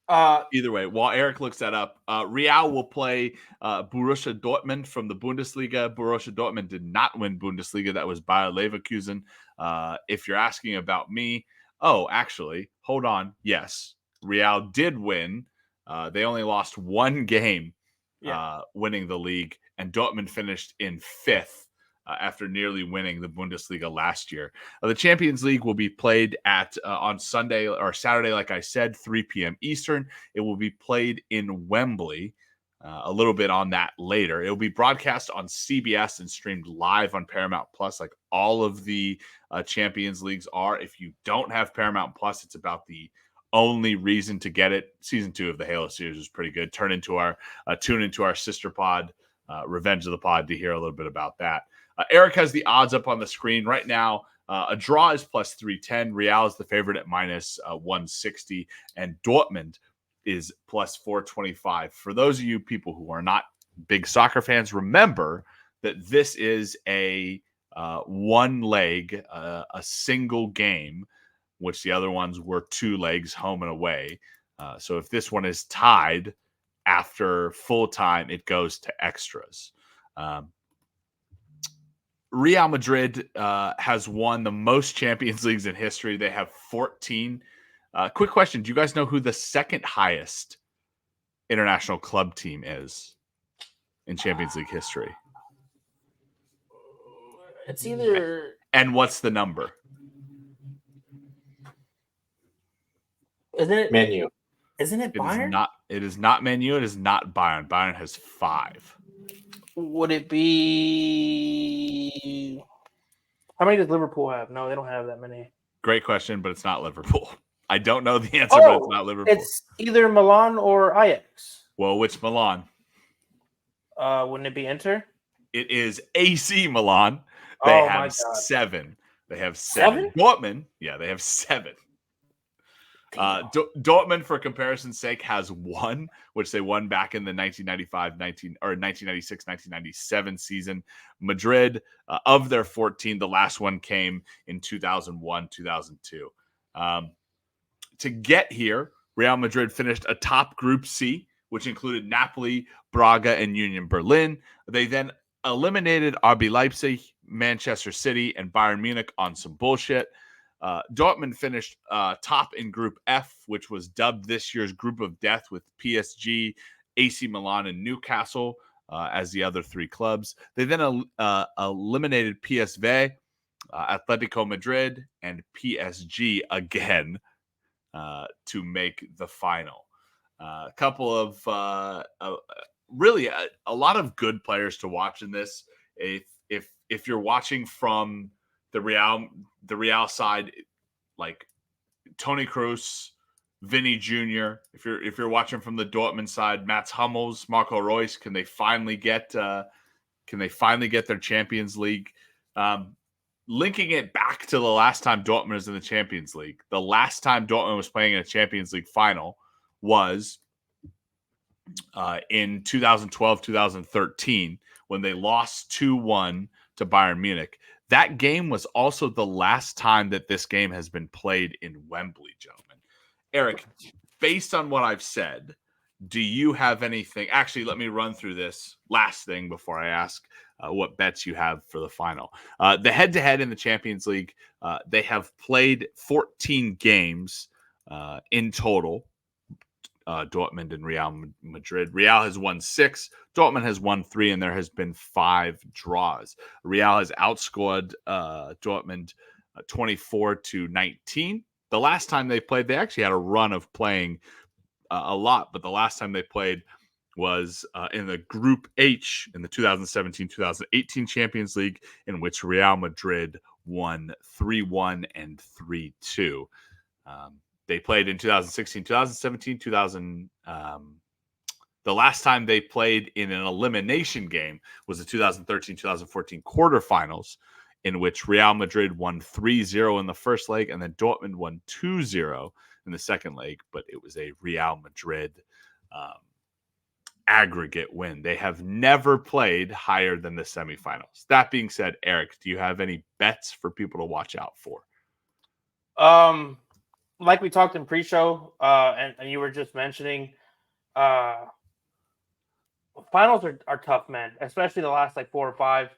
Either way, while Eric looks that up, Real will play Borussia Dortmund from the Bundesliga. Borussia Dortmund did not win Bundesliga. That was Bayer Leverkusen. If you're asking about me, actually, hold on. Yes, Real did win. They only lost one game winning the league, and Dortmund finished in 5th after nearly winning the Bundesliga last year. The Champions League will be played on Sunday or Saturday, like I said, 3 p.m. Eastern. It will be played in Wembley. A little bit on that later. It will be broadcast on CBS and streamed live on Paramount Plus, like all of the Champions Leagues are. If you don't have Paramount Plus, it's about the only reason to get it. Season 2 of the Halo series is pretty good. Tune into our sister pod, Revenge of the Pod, to hear a little bit about that. Eric has the odds up on the screen right now. A draw is plus 310. Real is the favorite at minus 160, and Dortmund is plus 425. For those of you people who are not big soccer fans, remember that this is a one leg, a single game, which the other ones were 2 legs, home and away. So if this one is tied after full time, it goes to extras. Real Madrid has won the most Champions Leagues in history. They have 14. Quick question. Do you guys know who the second highest international club team is in Champions League history? It's either... And what's the number? Isn't it... Man U. Isn't it Bayern? It is not Man U. It is not Bayern. Bayern has 5. Would it be... How many does Liverpool have? No, they don't have that many. Great question, but it's not Liverpool. I don't know the answer, but it's not Liverpool. It's either Milan or Ajax. Well, which Milan? Wouldn't it be Inter? It is AC Milan. They have 7. They have 7. Dortmund, they have 7. Dortmund, for comparison's sake, has 1, which they won back in the 1996-1997 season. Madrid, of their 14, the last one came in 2001-2002. To get here, Real Madrid finished atop Group C, which included Napoli, Braga, and Union Berlin. They then eliminated RB Leipzig, Manchester City, and Bayern Munich on some bullshit. Dortmund finished top in Group F, which was dubbed this year's Group of Death, with PSG, AC Milan, and Newcastle as the other 3 clubs. They then eliminated PSV, Atletico Madrid, and PSG again to make the final. A couple of really a lot of good players to watch in this. If you're watching from the Real side, like Toni Kroos, Vinny Jr. If you're watching from the Dortmund side, Mats Hummels, Marco Reus, can they finally get their Champions League? Linking it back to the last time Dortmund was in the Champions League. The last time Dortmund was playing in a Champions League final was in 2012, 2013, when they lost 2-1 to Bayern Munich. That game was also the last time that this game has been played in Wembley, gentlemen. Eric, based on what I've said, do you have anything? Actually, let me run through this last thing before I ask what bets you have for the final. The head-to-head in the Champions League, they have played 14 games in total. Dortmund and Real Madrid. Real has won 6, Dortmund has won 3, and there has been 5 draws. Real has outscored Dortmund 24-19. The last time they played, they actually had a run of playing a lot, but the last time they played was in the Group H in the 2017-2018 Champions League, in which Real Madrid won 3-1 and 3-2. They played in 2016, 2017, the last time they played in an elimination game was the 2013-2014 quarterfinals, in which Real Madrid won 3-0 in the first leg, and then Dortmund won 2-0 in the second leg, but it was a Real Madrid aggregate win. They have never played higher than the semifinals. That being said, Eric, do you have any bets for people to watch out for? Like we talked in pre-show, and you were just mentioning, finals are tough, man. Especially the last 4 or 5.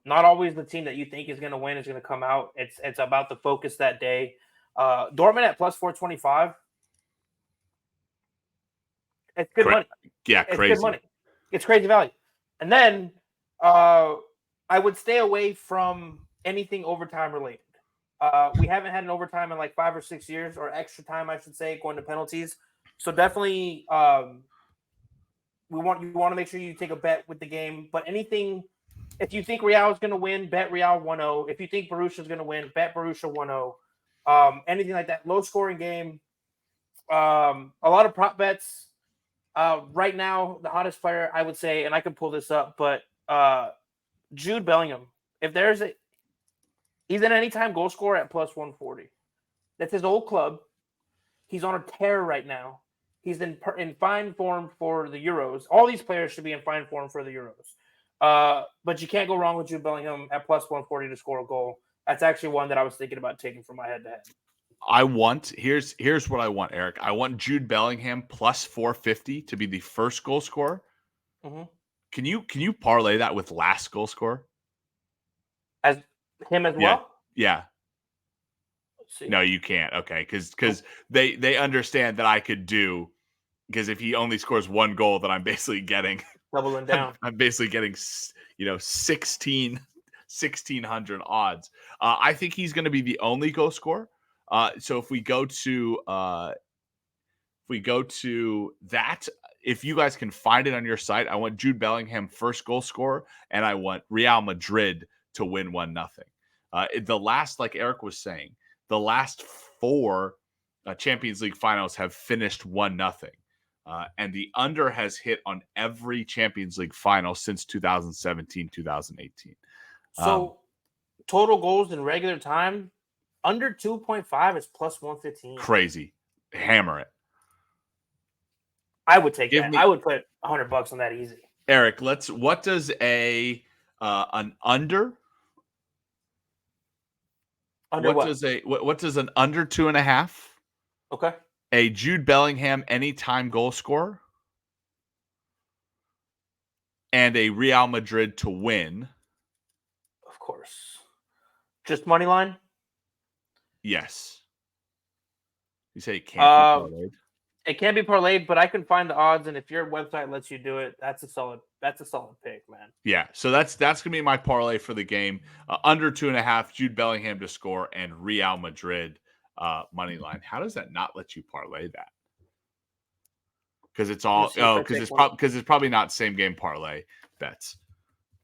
Not always the team that you think is going to win is going to come out. It's about the focus that day. Dortmund at plus 425. It's good money. Yeah, it's crazy. Good money. It's crazy value. And then I would stay away from anything overtime related. We haven't had an overtime in 5 or 6 years, or extra time, I should say, going to penalties. So definitely, you want to make sure you take a bet with the game. But anything, if you think Real is going to win, bet Real 1-0. If you think Borussia is going to win, bet Borussia 1-0. Anything like that, low scoring game. A lot of prop bets. Right now, the hottest player, I would say, and I can pull this up, but Jude Bellingham. If there's he's an anytime goal scorer at plus 140. That's his old club. He's on a tear right now. He's in fine form for the Euros. All these players should be in fine form for the Euros. But you can't go wrong with Jude Bellingham at plus 140 to score a goal. That's actually one that I was thinking about taking for my head-to-head. Here's what I want, Eric. I want Jude Bellingham plus 450 to be the first goal scorer. Mm-hmm. Can you parlay that with last goal scorer? As him as well? Yeah. Let's see. No, you can't. Okay, because they understand that I could do, because if he only scores 1 goal, then I'm basically getting doubling down. I'm basically getting 1,600 odds. I think he's going to be the only goal scorer. So if we go to that, if you guys can find it on your site, I want Jude Bellingham first goal scorer, and I want Real Madrid to win 1-0. The last, like Eric was saying, the last 4 Champions League finals have finished 1-0. And the under has hit on every Champions League final since 2017, 2018. So total goals in regular time, under 2.5 is plus 115. Crazy. Hammer it. I would take that. I would put $100 on that easy. Eric, what does an under? What does an under 2.5? Okay. A Jude Bellingham anytime goal scorer and a Real Madrid to win. Of course. Just money line? Yes. You say it can't be parlayed? It can be parlayed, but I can find the odds, and if your website lets you do it, that's a solid pick, man. Yeah, so that's gonna be my parlay for the game. Under 2.5, Jude Bellingham to score, and Real Madrid money line. How does that not let you parlay that? Because it's all because it's probably not same game parlay bets.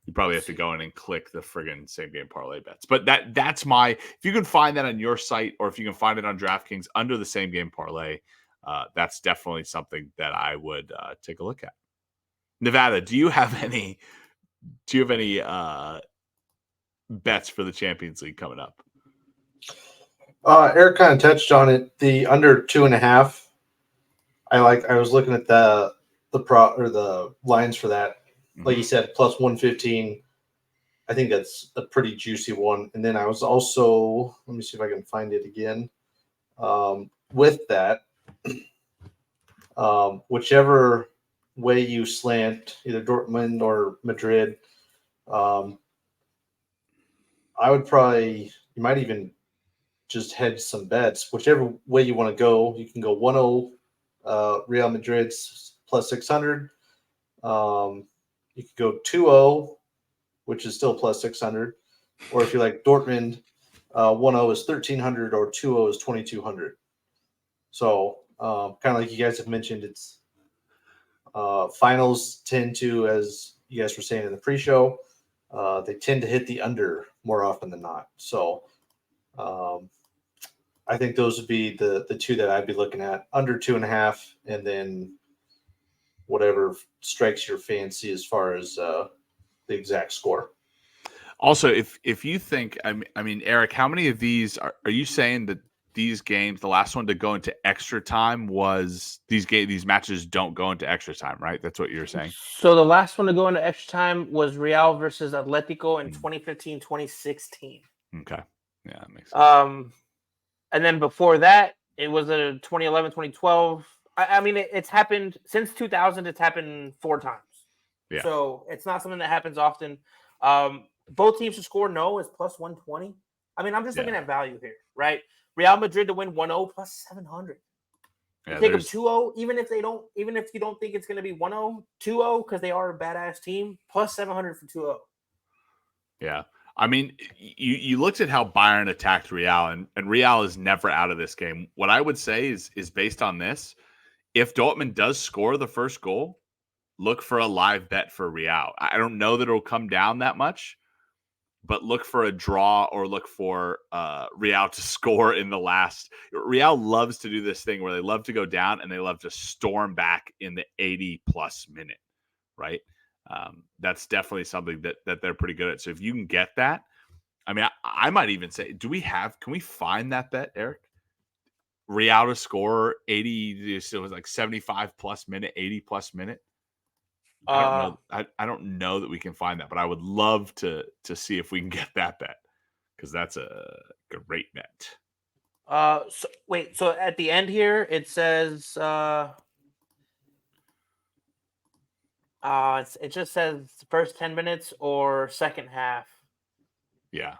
You probably have to go in and click the friggin' same game parlay bets. But that's my, if you can find that on your site, or if you can find it on DraftKings under the same game parlay, that's definitely something that I would take a look at. Nevada, do you have any bets for the Champions League coming up? Eric kind of touched on it. The under 2.5. I was looking at the the lines for that. Like you Mhm. said, plus 115. I think that's a pretty juicy one. And then I was also, let me see if I can find it again. With that, whichever way you slant, either Dortmund or Madrid, I would probably, you might even just hedge some bets. Whichever way you want to go, you can go 1-0 Real Madrid's plus 600. You could go 2-0, which is still plus 600. Or if you like Dortmund, 1-0 is 1,300 or 2-0 is 2,200. So kind of like you guys have mentioned, it's finals tend to, as you guys were saying in the pre-show, they tend to hit the under more often than not. So I think those would be the two that I'd be looking at, under 2.5, and then whatever strikes your fancy as far as the exact score. Also, if you think, I mean, Eric, how many of these are you saying that these games, the last one to go into extra time was these matches don't go into extra time, right? That's what you're saying. So the last one to go into extra time was Real versus Atletico in 2015, 2016. Okay. Yeah, that makes sense. And then before that, it was a 2011, 2012. I mean, it's happened since 2000. It's happened 4 times. Yeah. So it's not something that happens often. Both teams to score no is plus 120. I mean, I'm just looking at value here, right? Real Madrid to win 1-0 plus 700. Yeah, Take them 2-0, even if you don't think it's going to be 1-0, 2-0, because they are a badass team, plus 700 for 2-0. Yeah. I mean, you looked at how Bayern attacked Real, and Real is never out of this game. What I would say is based on this, if Dortmund does score the first goal, look for a live bet for Real. I don't know that it'll come down that much, but look for a draw or look for Real to score in the last. Real loves to do this thing where they love to go down and they love to storm back in the 80-plus minute, right? That's definitely something that they're pretty good at. So if you can get that, I mean, I might even say, can we find that bet, Eric? Real to score 80, it was like 75-plus minute, 80-plus minute. I don't know. I don't know that we can find that, but I would love to see if we can get that bet, because that's a great bet. So at the end here it says it just says first 10 minutes or second half. Yeah.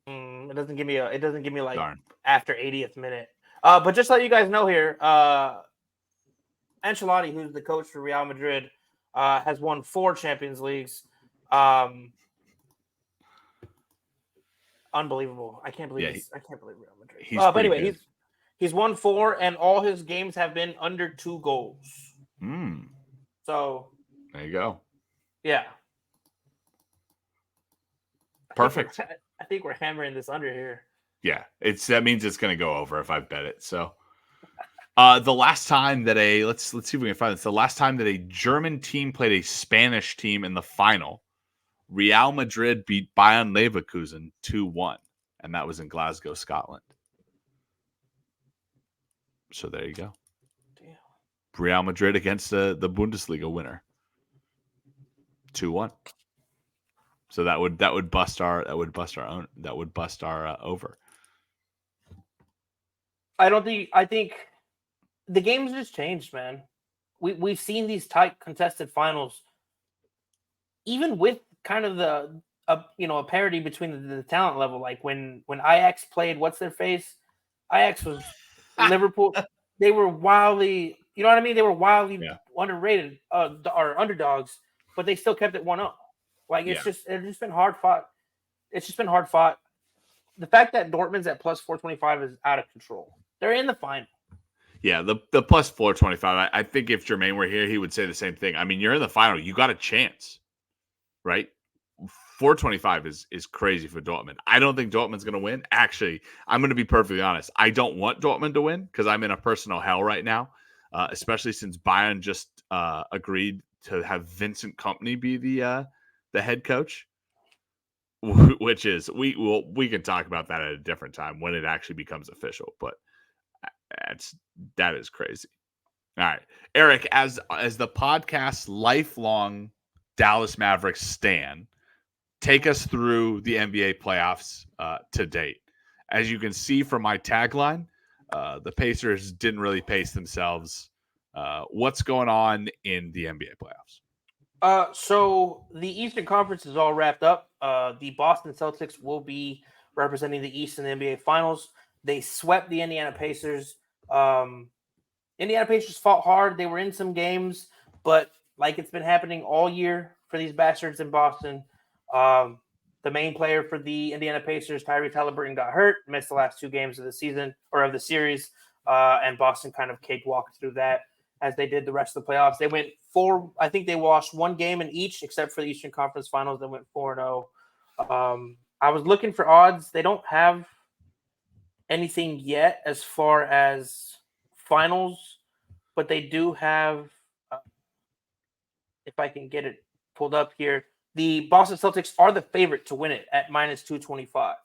It doesn't give me like Darn. after 80th minute. But just to let you guys know here, Ancelotti, who's the coach for Real Madrid, has won 4 Champions Leagues. Unbelievable! I can't believe I can't believe Real Madrid. But anyway, he's won 4, and all his games have been under 2 goals. So there you go. Yeah. Perfect. I think we're hammering this under here. Yeah, that means it's going to go over if I bet it. So, the last time that let's see if we can find this. The last time that a German team played a Spanish team in the final, Real Madrid beat Bayern Leverkusen 2-1, and that was in Glasgow, Scotland. So there you go. Damn. Real Madrid against the Bundesliga winner, 2-1. So that would bust our over. I think the game's just changed, man. We've seen these tight contested finals, even with kind of a parity between the talent level. Like when Ajax played what's their face, Ajax was Liverpool. They were wildly, you know what I mean? They were wildly underrated or underdogs, but they still kept it 1-0. Like it's just been hard fought. It's just been hard fought. The fact that Dortmund's at plus 425 is out of control. They're in the final. Yeah, the plus 425. I think if Jermaine were here, he would say the same thing. I mean, you're in the final. You got a chance, right? 425 is crazy for Dortmund. I don't think Dortmund's going to win. Actually, I'm going to be perfectly honest. I don't want Dortmund to win because I'm in a personal hell right now, especially since Bayern just agreed to have Vincent Kompany be the head coach, which is we can talk about that at a different time when it actually becomes official. But that is crazy. All right, Eric, as the podcast's lifelong Dallas Mavericks stan, take us through the NBA playoffs to date. As you can see from my tagline, the Pacers didn't really pace themselves. What's going on in the NBA playoffs? So the Eastern Conference is all wrapped up. The Boston Celtics will be representing the East in the NBA Finals. They swept the Indiana Pacers. Indiana Pacers fought hard. They were in some games, but like it's been happening all year for these bastards in Boston, the main player for the Indiana Pacers, Tyrese Halliburton, got hurt, missed the last 2 games of the season or of the series, and Boston kind of cakewalked through that as they did the rest of the playoffs. They went 4. I think they lost 1 game in each, except for the Eastern Conference Finals. They went 4-0. I was looking for odds. They don't have anything yet as far as finals, but they do have, if I can get it pulled up here, the Boston Celtics are the favorite to win it at -225.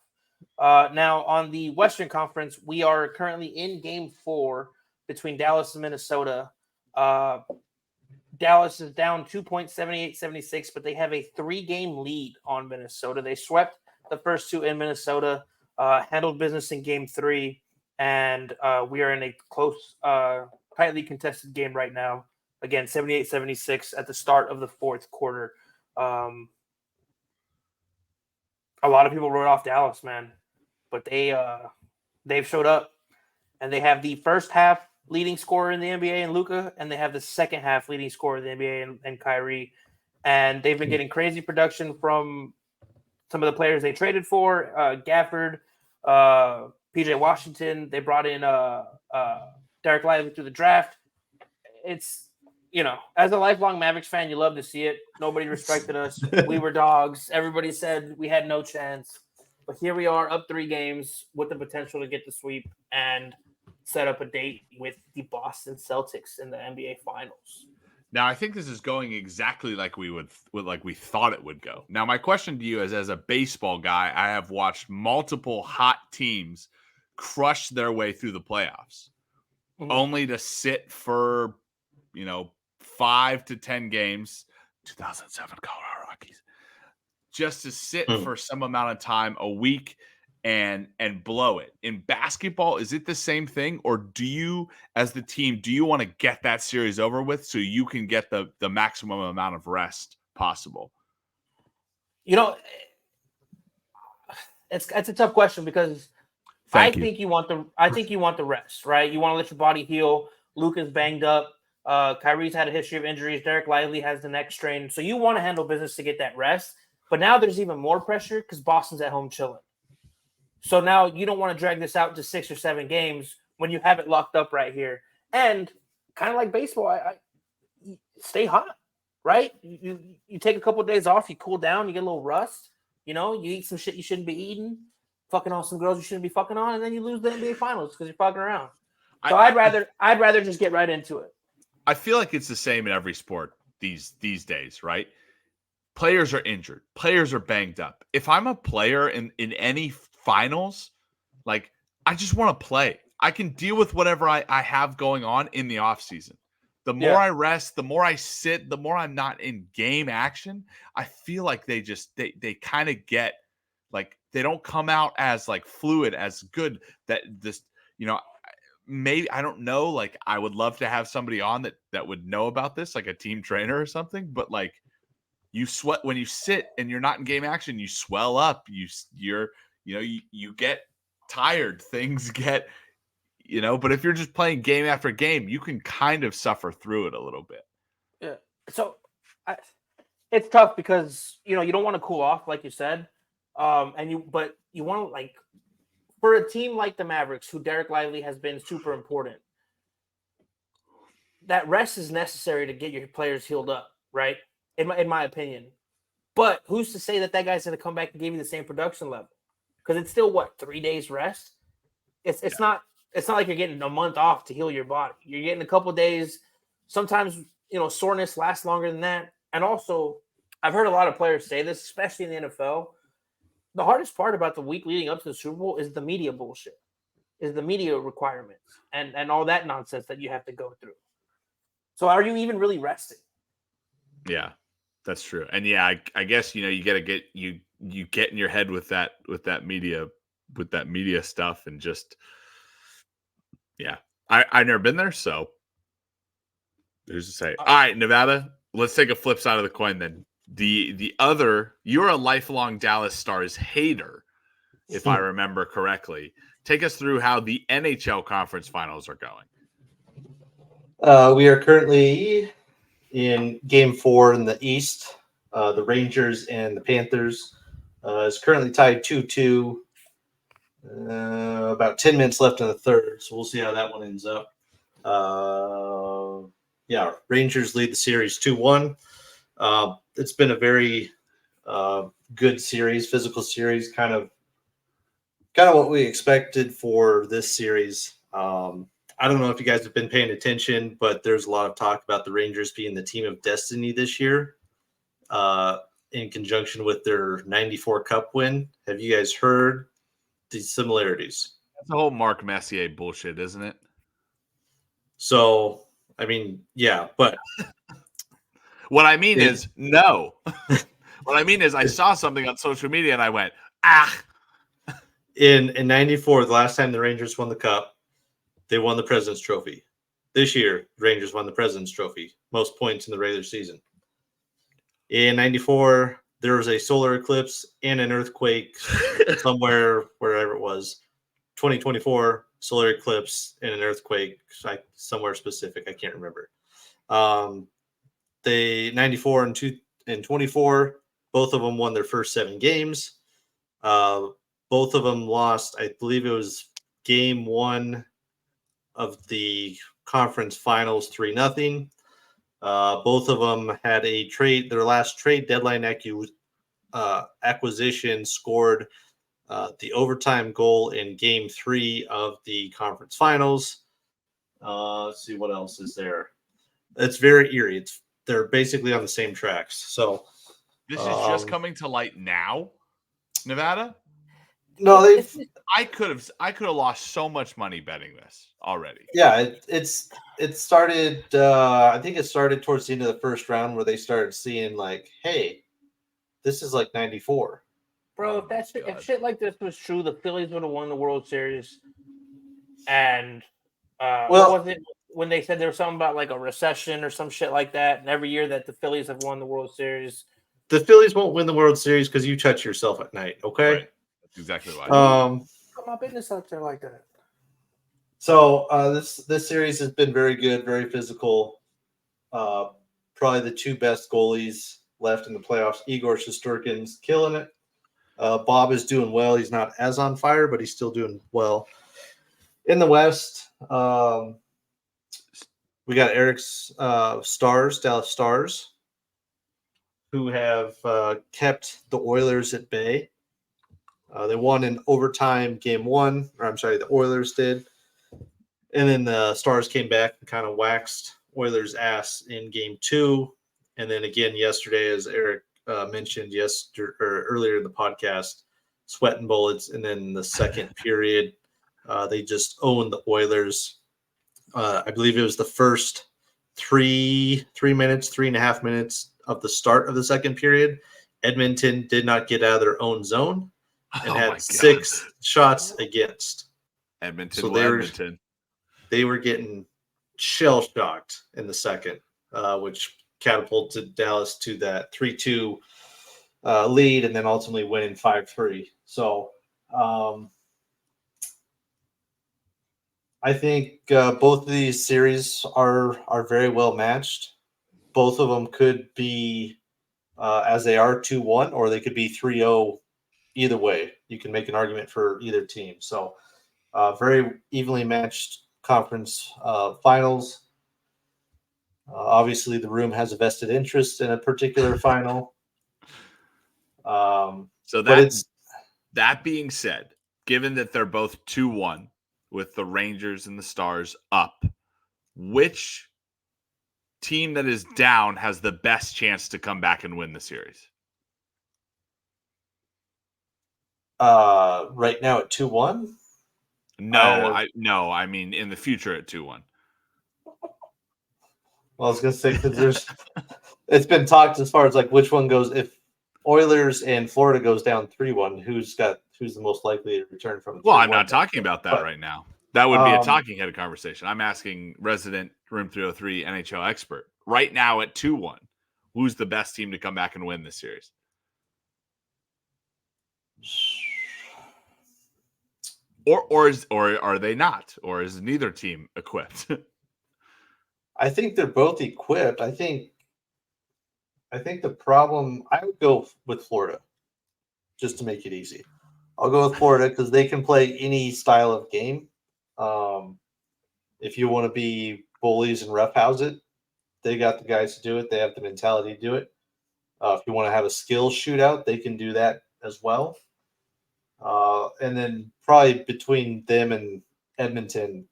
Now, on the Western Conference, we are currently in Game 4 between Dallas and Minnesota. Dallas is down 2.7876, but they have a 3-game lead on Minnesota. They swept the first 2 in Minnesota, handled business in Game 3, and we are in a close, tightly contested game right now. Again, 78-76 at the start of the 4th quarter. A lot of people wrote off Dallas, man, but they've showed up, and they have the first half leading scorer in the NBA in Luka, and they have the second half leading scorer in the NBA in Kyrie, and they've been getting crazy production from some of the players they traded for, Gafford, PJ Washington. They brought in Derek Lively through the draft. It's, as a lifelong Mavericks fan, you love to see it. Nobody respected us. We were dogs. Everybody said we had no chance. But here we are, up 3 games with the potential to get the sweep and set up a date with the Boston Celtics in the NBA Finals. Now, I think this is going exactly like we thought it would go. Now, my question to you is, as a baseball guy, I have watched multiple hot teams crush their way through the playoffs, only to sit for, 5 to 10 games. 2007 Colorado Rockies, just to sit for some amount of time, a week, and blow it. In basketball, is it the same thing, or do you, as the team, want to get that series over with so you can get the maximum amount of rest possible? It's a tough question because I think you want the rest, right? You want to let your body heal. Luka's banged up. Kyrie's had a history of injuries. Derek Lively has the neck strain. So you want to handle business to get that rest. But now there's even more pressure because Boston's at home chilling. So now you don't want to drag this out to 6 or 7 games when you have it locked up right here. And kind of like baseball, I stay hot, right? You take a couple of days off, you cool down, you get a little rust. You eat some shit you shouldn't be eating, fucking on some girls you shouldn't be fucking on, and then you lose the NBA Finals because you're fucking around. So I'd rather just get right into it. I feel like it's the same in every sport these days, right? Players are injured. Players are banged up. If I'm a player in any finals, like, I just want to play. I can deal with whatever I have going on in the offseason. The more I rest, the more I sit, the more I'm not in game action, I feel like they kind of get, like, they don't come out as, like, fluid, as good, that this, maybe, I don't know, like, I would love to have somebody on that would know about this, like a team trainer or something, but, like, you sweat when you sit and you're not in game action, you swell up, you get tired, things get, but if you're just playing game after game, you can kind of suffer through it a little bit. Yeah. So it's tough because, you don't want to cool off, like you said. But you want to, like, for a team like the Mavericks, who Derek Lively has been super important, that rest is necessary to get your players healed up, right? In my opinion. But who's to say that guy's going to come back and give you the same production level? Because it's still 3 days rest. It's not like you're getting a month off to heal your body. You're getting a couple days. Sometimes soreness lasts longer than that. And also, I've heard a lot of players say this, especially in the NFL. The hardest part about the week leading up to the Super Bowl is the media bullshit, is the media requirements and all that nonsense that you have to go through. So are you even really resting? Yeah, that's true. And yeah, I guess you got to get you get in your head with that media stuff and just yeah. I never been there, so there's to say. All right, Nevada. Let's take a flip side of the coin then. The other, you're a lifelong Dallas Stars hater, if I remember correctly. Take us through how the NHL conference finals are going. We are currently in Game 4 in the East. The Rangers and the Panthers is currently tied 2-2. About 10 minutes left in the third, so we'll see how that one ends up. Rangers lead the series 2-1. It's been a very good series, physical series, kind of what we expected for this series. I don't know if you guys have been paying attention, but there's a lot of talk about the Rangers being the team of destiny this year, in conjunction with their 94 Cup win. Have you guys heard the similarities? That's the whole Mark Messier bullshit, isn't it? So, I mean, yeah, but what I mean is no. What I mean is I saw something on social media and I went, ah. In 94, the last time the Rangers won the Cup, they won the President's Trophy. This year, the Rangers won the President's Trophy, most points in the regular season. In 94, there was a solar eclipse and an earthquake somewhere, wherever it was. 2024, solar eclipse and an earthquake, somewhere specific. I can't remember. They 94 and 24, both of them won their first 7 games. Both of them lost. I believe it was game 1 of the conference finals 3-0. Both of them had a trade. Their last trade deadline acquisition scored the overtime goal in game 3 of the conference finals. Let's see what else is there. It's very eerie. They're basically on the same tracks. So this is just coming to light now, Nevada. No, I could have lost so much money betting this already. Yeah, it started. I think it started towards the end of the first round where they started seeing like, hey, this is like 94. Bro, if shit like this was true, the Phillies would have won the World Series. And what was it when they said there was something about like a recession or some shit like that? And every year that the Phillies have won the World Series, the Phillies won't win the World Series because you touch yourself at night. Okay, right. That's exactly why. Put my business out there like that. So this series has been very good, very physical. Probably the 2 best goalies left in the playoffs. Igor Shesterkin's killing it. Bob is doing well. He's not as on fire, but he's still doing well. In the West, we got Eric's Dallas Stars, who have kept the Oilers at bay. They won in overtime game 1, or I'm sorry, the Oilers did. And then the Stars came back and kind of waxed Oilers' ass in game 2. And then again yesterday, as Eric mentioned earlier in the podcast, sweating bullets. And then the second period, they just owned the Oilers. I believe it was the first 3.5 minutes of the start of the second period. Edmonton did not get out of their own zone and had 6 shots against. Edmonton. So they were getting shell shocked in the second, which catapulted Dallas to that 3-2 lead, and then ultimately winning 5-3. So I think both of these series are very well matched. Both of them could be, as they are, 2-1, or they could be 3-0. Either way, you can make an argument for either team. So very evenly matched conference finals. Obviously, the Room has a vested interest in a particular final. So that being said, given that they're both 2-1 with the Rangers and the Stars up, which team that is down has the best chance to come back and win the series? Right now at 2-1? No, I mean in the future at 2-1. Well, I was gonna say because it's been talked as far as like which one goes if Oilers and Florida goes down 3-1, who's the most likely to return from? Well, I'm 3-1 not down? talking about that But, right now. That would be a talking head conversation. I'm asking resident Room 303 NHL expert right now at 2-1. Who's the best team to come back and win this series? Or are they not? Or is neither team equipped? I think they're both equipped. I think the problem. I would go with Florida, just to make it easy. I'll go with Florida because they can play any style of game. If you want to be bullies and roughhouse it, they got the guys to do it. They have the mentality to do it. If you want to have a skill shootout, they can do that as well. And then probably between them and Edmonton,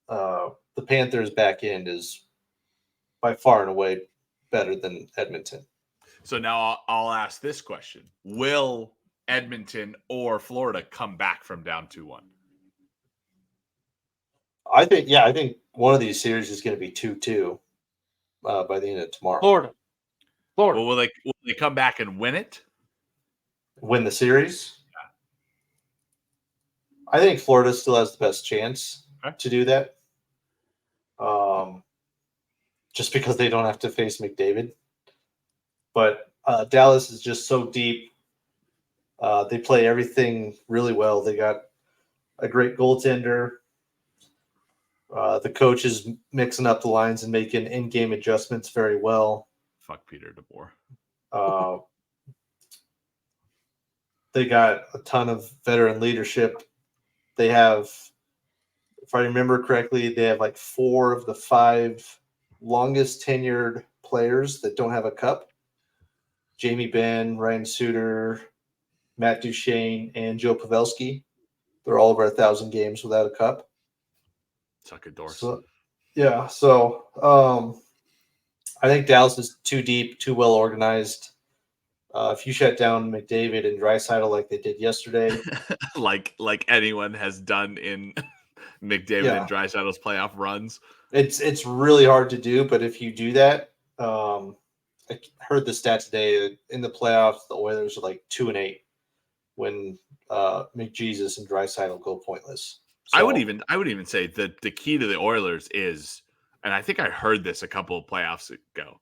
the Panthers' back end is by far and away better than Edmonton. So now I'll ask this question. Will Edmonton or Florida come back from down 2-1? I think one of these series is going to be 2-2 by the end of tomorrow. Florida. Well, will they come back and win it? Win the series? Yeah. I think Florida still has the best chance to do that. Just because they don't have to face McDavid. But Dallas is just so deep. They play everything really well. They got a great goaltender. The coach is mixing up the lines and making in-game adjustments very well. Fuck Peter DeBoer. They got a ton of veteran leadership. They have, if I remember correctly, they have like 4 of the 5 longest tenured players that don't have a cup. Jamie Benn, Ryan Suter, Matt Duchene, and Joe Pavelski. They're all over 1,000 games without a cup. Suck a dorse. So I think Dallas is too deep, too well organized. If you shut down McDavid and Draisaitl like they did yesterday, like anyone has done in McDavid and Draisaitl's playoff runs, it's really hard to do. But if you do that, I heard the stat today in the playoffs, the Oilers are like 2-8 when McJesus and Draisaitl go pointless. So, I would even say that the key to the Oilers is, and I think I heard this a couple of playoffs ago,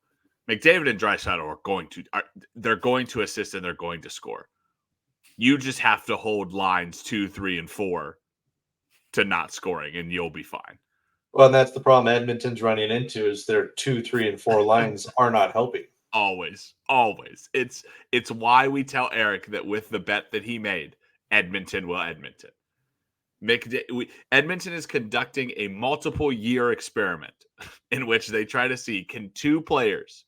McDavid and Draisaitl they're going to assist and they're going to score. You just have to hold lines 2, 3, and 4 to not scoring, and you'll be fine. Well, and that's the problem Edmonton's running into is their 2, 3, and 4 lines are not helping. Always. It's why we tell Eric that with the bet that he made, Edmonton will Edmonton. Edmonton is conducting a multiple-year experiment in which they try to see, can 2 players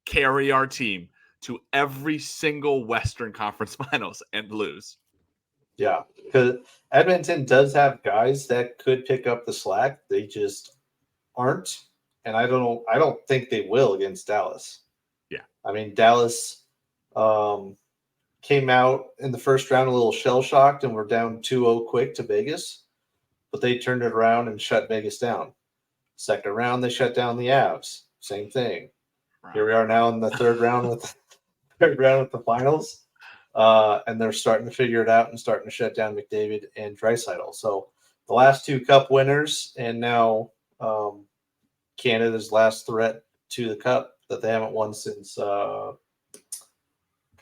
carry our team to every single Western Conference Finals and lose? Yeah, because Edmonton does have guys that could pick up the slack. They just aren't, and I don't think they will against Dallas. Yeah, I mean Dallas came out in the first round a little shell-shocked and were down 2-0 quick to Vegas, but they turned it around and shut Vegas down. Second round, they shut down the Avs. Same thing. Right. Here we are now in the third round with the finals, and they're starting to figure it out and starting to shut down McDavid and Draisaitl. So the last 2 cup winners, and now Canada's last threat to the cup that they haven't won since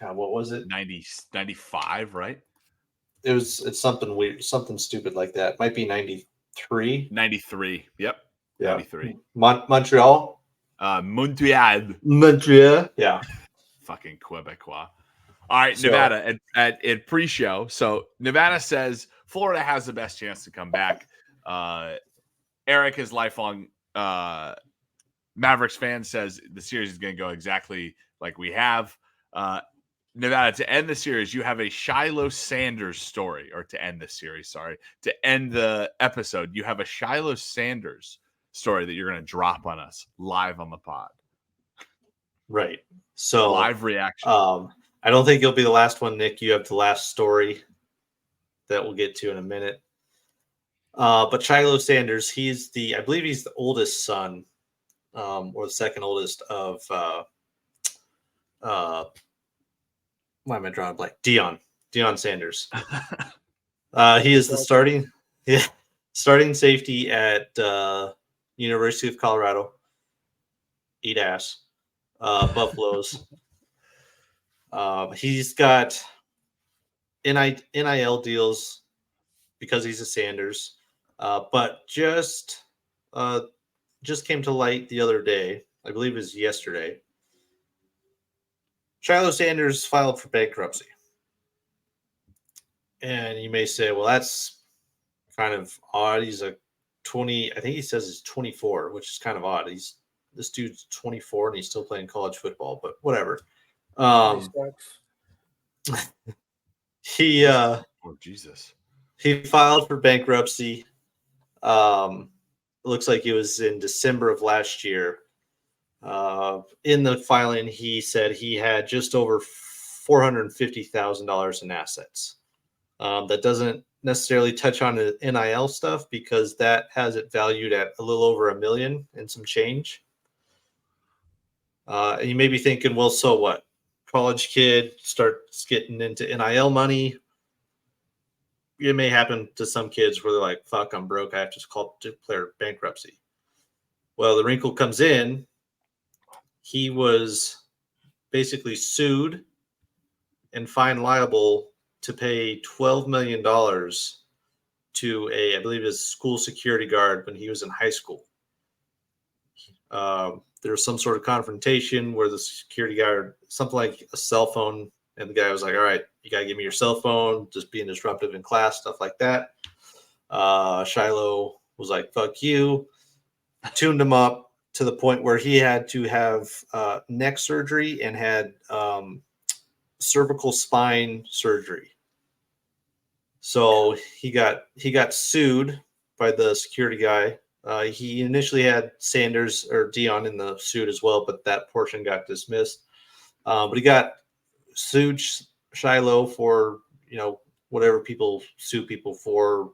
what was it? 95, right? It's something weird, something stupid like that. Might be 93. 93. Yep. Yeah. 93. Montreal. Montreal. Yeah. Fucking Quebecois. All right, so, Nevada at pre-show. So Nevada says Florida has the best chance to come back. Eric is lifelong Mavericks fan, says the series is going to go exactly like we have. Nevada, to end the series, you have a Shiloh Sanders story, or to end the series, sorry. To end the episode, you have a Shiloh Sanders story that you're going to drop on us live on the pod. Right. So live reaction. I don't think you'll be the last one, Nick. You have the last story that we'll get to in a minute. But Shiloh Sanders, I believe he's the oldest son or the second oldest of why am I drawing a blank? Deion Sanders. He is the starting safety at University of Colorado. Eat ass. Buffaloes. He's got NIL deals because he's a Sanders, but just came to light the other day. I believe it was yesterday. Shiloh Sanders filed for bankruptcy. And you may say, well, that's kind of odd. He's a 20, I think he says he's 24, which is kind of odd. This dude's 24 and he's still playing college football, but whatever. He oh Jesus. He filed for bankruptcy. It looks like it was in December of last year. In the filing, he said he had just over $450,000 in assets. That doesn't necessarily touch on the NIL stuff because that has it valued at a little over $1 million and some change. And you may be thinking, well, so what? College kid starts getting into NIL money. It may happen to some kids where they're like, fuck, I'm broke. I have to declare bankruptcy. Well, the wrinkle comes in. He was basically sued and fined liable to pay $12 million to I believe his school security guard when he was in high school. There was some sort of confrontation where the security guard, something like a cell phone, and the guy was like, all right, you got to give me your cell phone, just being disruptive in class, stuff like that. Shiloh was like, fuck you, tuned him up to the point where he had to have neck surgery and had cervical spine surgery. So he got sued by the security guy. He initially had Sanders or Deion in the suit as well, but that portion got dismissed. But he got sued Shiloh for, whatever people sue people for,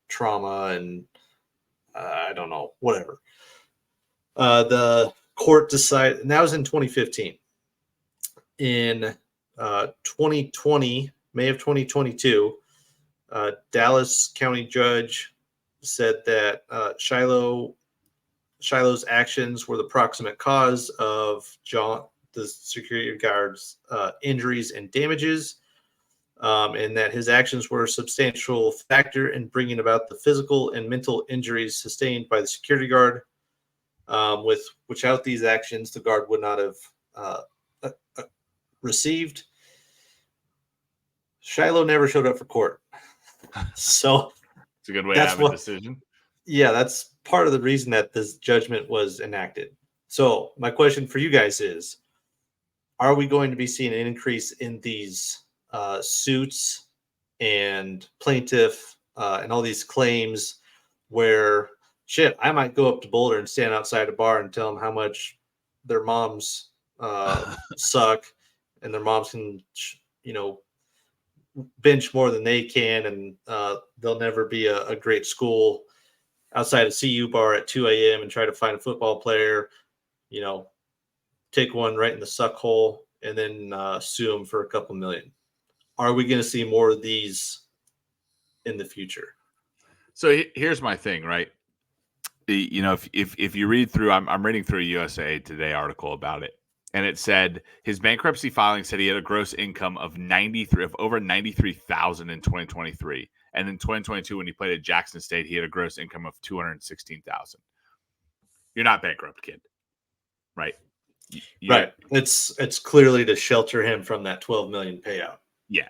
trauma and I don't know, whatever. The court decided, and that was in 2015. In 2020, May of 2022, Dallas County judge said that Shiloh's actions were the proximate cause of the security guard's injuries and damages, and that his actions were a substantial factor in bringing about the physical and mental injuries sustained by the security guard. Without these actions, the guard would not have received. Shiloh never showed up for court. So it's a good way to have a decision. Yeah, that's part of the reason that this judgment was enacted. So my question for you guys is, are we going to be seeing an increase in these suits and plaintiff and all these claims where, shit, I might go up to Boulder and stand outside a bar and tell them how much their moms suck and their moms can, bench more than they can, and they'll never be a great school outside a CU bar at 2 a.m. and try to find a football player, take one right in the suck hole and then sue them for a couple million. Are we going to see more of these in the future? So here's my thing, right? If you read through, I'm reading through a USA Today article about it. And it said his bankruptcy filing said he had a gross income of over 93,000 in 2023, and in 2022 when he played at Jackson State, he had a gross income of 216,000. You're not bankrupt, kid, right? Right. It's clearly to shelter him from that 12 million payout. Yeah,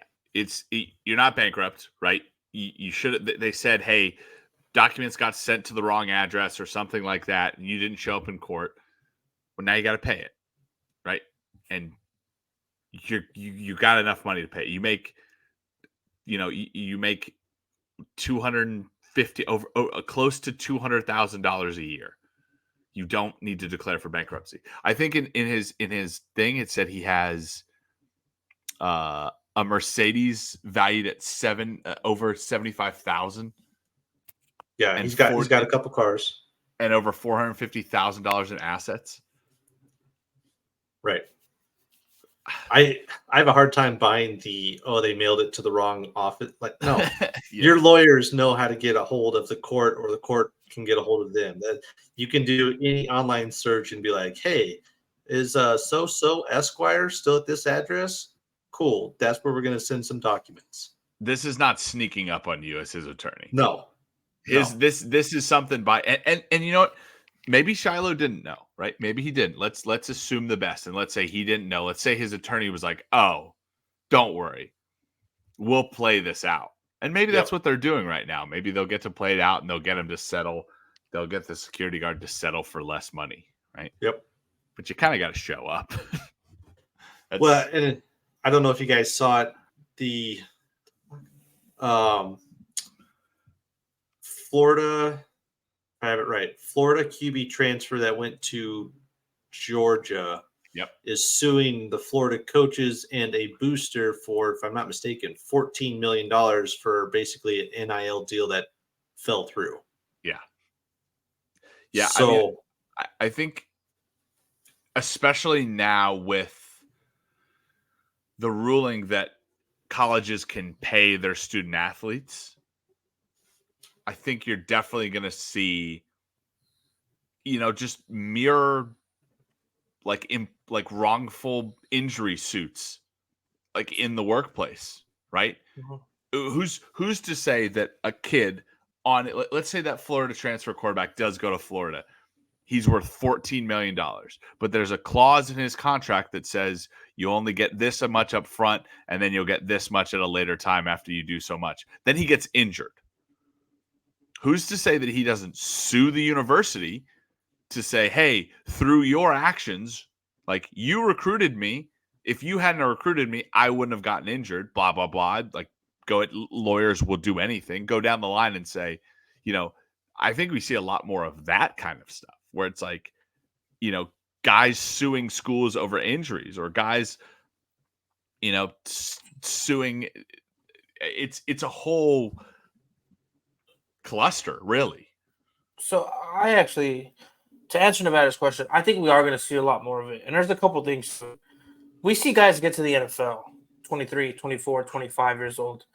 you're not bankrupt, right? You should. They said, hey, documents got sent to the wrong address or something like that, and you didn't show up in court. Well, now you got to pay it. Right. And you got enough money to pay. You make 250 over close to $200,000 a year. You don't need to declare for bankruptcy. I think in his thing, it said he has a Mercedes valued at over 75,000. Yeah. He's got a couple cars. and over $450,000 in assets. Right. I have a hard time buying they mailed it to the wrong office. Like, no, Yeah. your lawyers know how to get a hold of the court, or the court can get a hold of them. That you can do any online search and be like, hey, is so Esquire still at this address? Cool. That's where we're going to send some documents. This is not sneaking up on you as his attorney. No. This is something by and you know what? Maybe Shiloh didn't know, right? Maybe he didn't. Let's assume the best, and let's say he didn't know. Let's say his attorney was like, "Oh, don't worry, we'll play this out." And maybe that's what they're doing right now. Maybe they'll get to play it out, and they'll get him to settle. They'll get the security guard to settle for less money, right? Yep. But you kind of got to show up. Well, and I don't know if you guys saw it. The Florida, I have it right. Florida QB transfer that went to Georgia is suing the Florida coaches and a booster for, if I'm not mistaken, $14 million for basically an NIL deal that fell through. Yeah. Yeah. So I think, especially now with the ruling that colleges can pay their student athletes, I think you're definitely going to see, just mere like wrongful injury suits, like in the workplace, right? Mm-hmm. Who's to say that a kid let's say that Florida transfer quarterback does go to Florida, he's worth $14 million, but there's a clause in his contract that says you only get this much up front, and then you'll get this much at a later time after you do so much. Then he gets injured. Who's to say that he doesn't sue the university to say, hey, through your actions, like, you recruited me. If you hadn't recruited me, I wouldn't have gotten injured, blah, blah, blah. Like, lawyers will do anything. Go down the line and say, I think we see a lot more of that kind of stuff where it's like, guys suing schools over injuries, or guys, suing. It's a whole cluster, really. So I actually, to answer Nevada's question, I think we are going to see a lot more of it. And there's a couple things. We see guys get to the NFL, 23, 24, 25 years old,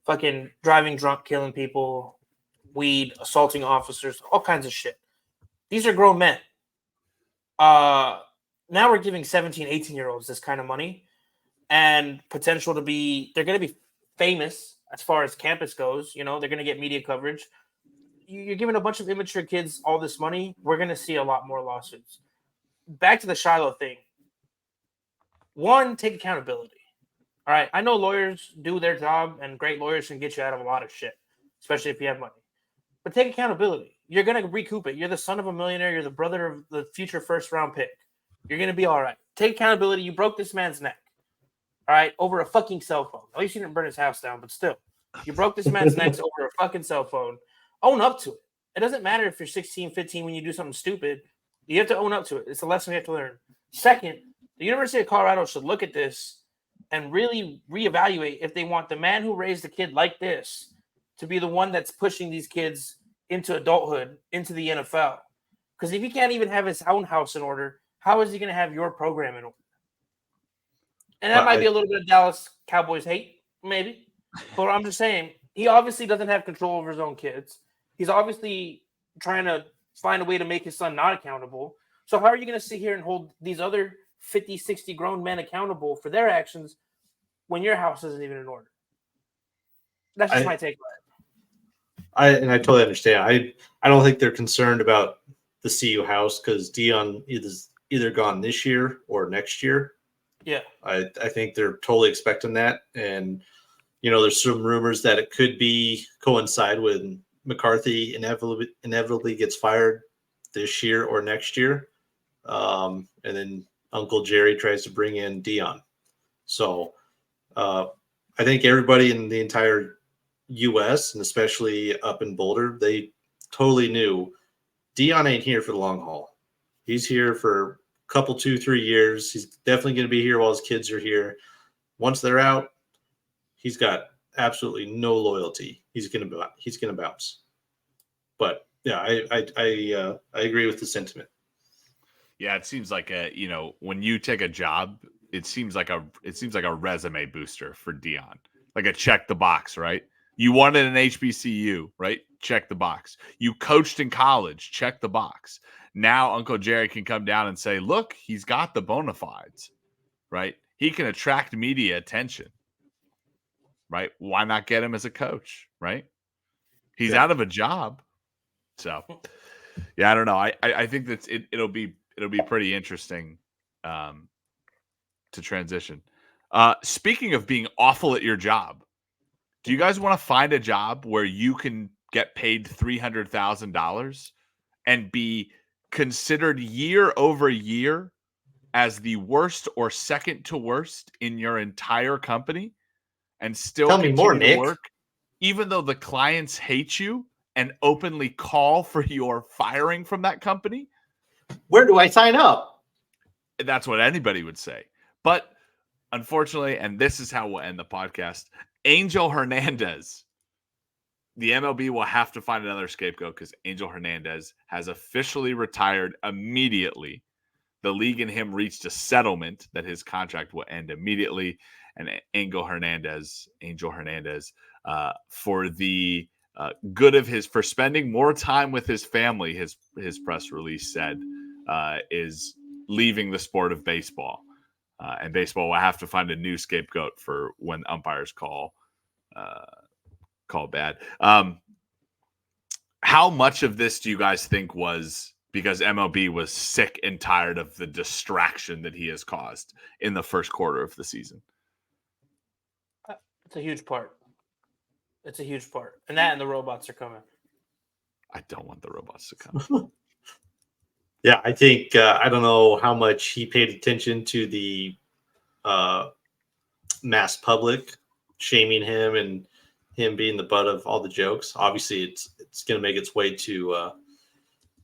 fucking driving drunk, killing people, weed, assaulting officers, all kinds of shit. These are grown men. Now we're giving 17, 18-year-olds this kind of money and potential to be, they're going to be famous as far as campus goes. They're going to get media coverage. You're giving a bunch of immature kids all this money. We're going to see a lot more lawsuits. Back to the Shiloh thing. One, take accountability. All right. I know lawyers do their job, and great lawyers can get you out of a lot of shit, especially if you have money. But take accountability. You're going to recoup it. You're the son of a millionaire. You're the brother of the future first-round pick. You're going to be all right. Take accountability. You broke this man's neck, all right, over a fucking cell phone. At least you didn't burn his house down, but still. You broke this man's neck over a fucking cell phone. Own up to it. It doesn't matter if you're 16, 15 when you do something stupid. You have to own up to it. It's a lesson you have to learn. Second, the University of Colorado should look at this and really reevaluate if they want the man who raised a kid like this to be the one that's pushing these kids into adulthood, into the NFL. Because if he can't even have his own house in order, how is he going to have your program in order? And that might be a little bit of Dallas Cowboys hate, maybe. But I'm just saying, he obviously doesn't have control over his own kids. He's obviously trying to find a way to make his son not accountable. So how are you going to sit here and hold these other 50, 60 grown men accountable for their actions when your house isn't even in order? That's just my take on it. I totally understand. I don't think they're concerned about the CU house because Dion is either gone this year or next year. Yeah. I think they're totally expecting that. And, there's some rumors that it could coincide with McCarthy inevitably gets fired this year or next year. And then Uncle Jerry tries to bring in Dion. So I think everybody in the entire U.S. and especially up in Boulder, they totally knew Dion ain't here for the long haul. He's here for a couple, 2-3 years. He's definitely going to be here while his kids are here. Once they're out, he's got absolutely no loyalty. He's going to bounce. But Yeah, I agree with the sentiment. Yeah, it seems like when you take a job, it seems like a resume booster for Dion, like a check the box, right? You wanted an HBCU, right? Check the box. You coached in college, check the box. Now Uncle Jerry can come down and say, look, he's got the bona fides, right? He can attract media attention, right? Why not get him as a coach, right? He's out of a job. So, yeah, I don't know. I think that it'll be pretty interesting to transition. Speaking of being awful at your job, do you guys want to find a job where you can get paid $300,000 and be considered year over year as the worst or second to worst in your entire company and still Tell me more, continue to Nick. work, even though the clients hate you and openly call for your firing from that company? Where do I sign up? That's what anybody would say. But unfortunately, and this is how we'll end the podcast, Angel Hernandez, the MLB will have to find another scapegoat because Angel Hernandez has officially retired immediately. The league and him reached a settlement that his contract will end immediately. And Angel Hernandez, for the good of for spending more time with his family, his press release said, is leaving the sport of baseball. And baseball will have to find a new scapegoat for when umpires call bad. How much of this do you guys think was because MLB was sick and tired of the distraction that he has caused in the first quarter of the season? It's a huge part. It's a huge part. And that and the robots are coming. I don't want the robots to come. Yeah, I think I don't know how much he paid attention to the mass public shaming him and him being the butt of all the jokes. Obviously, it's going to make its way to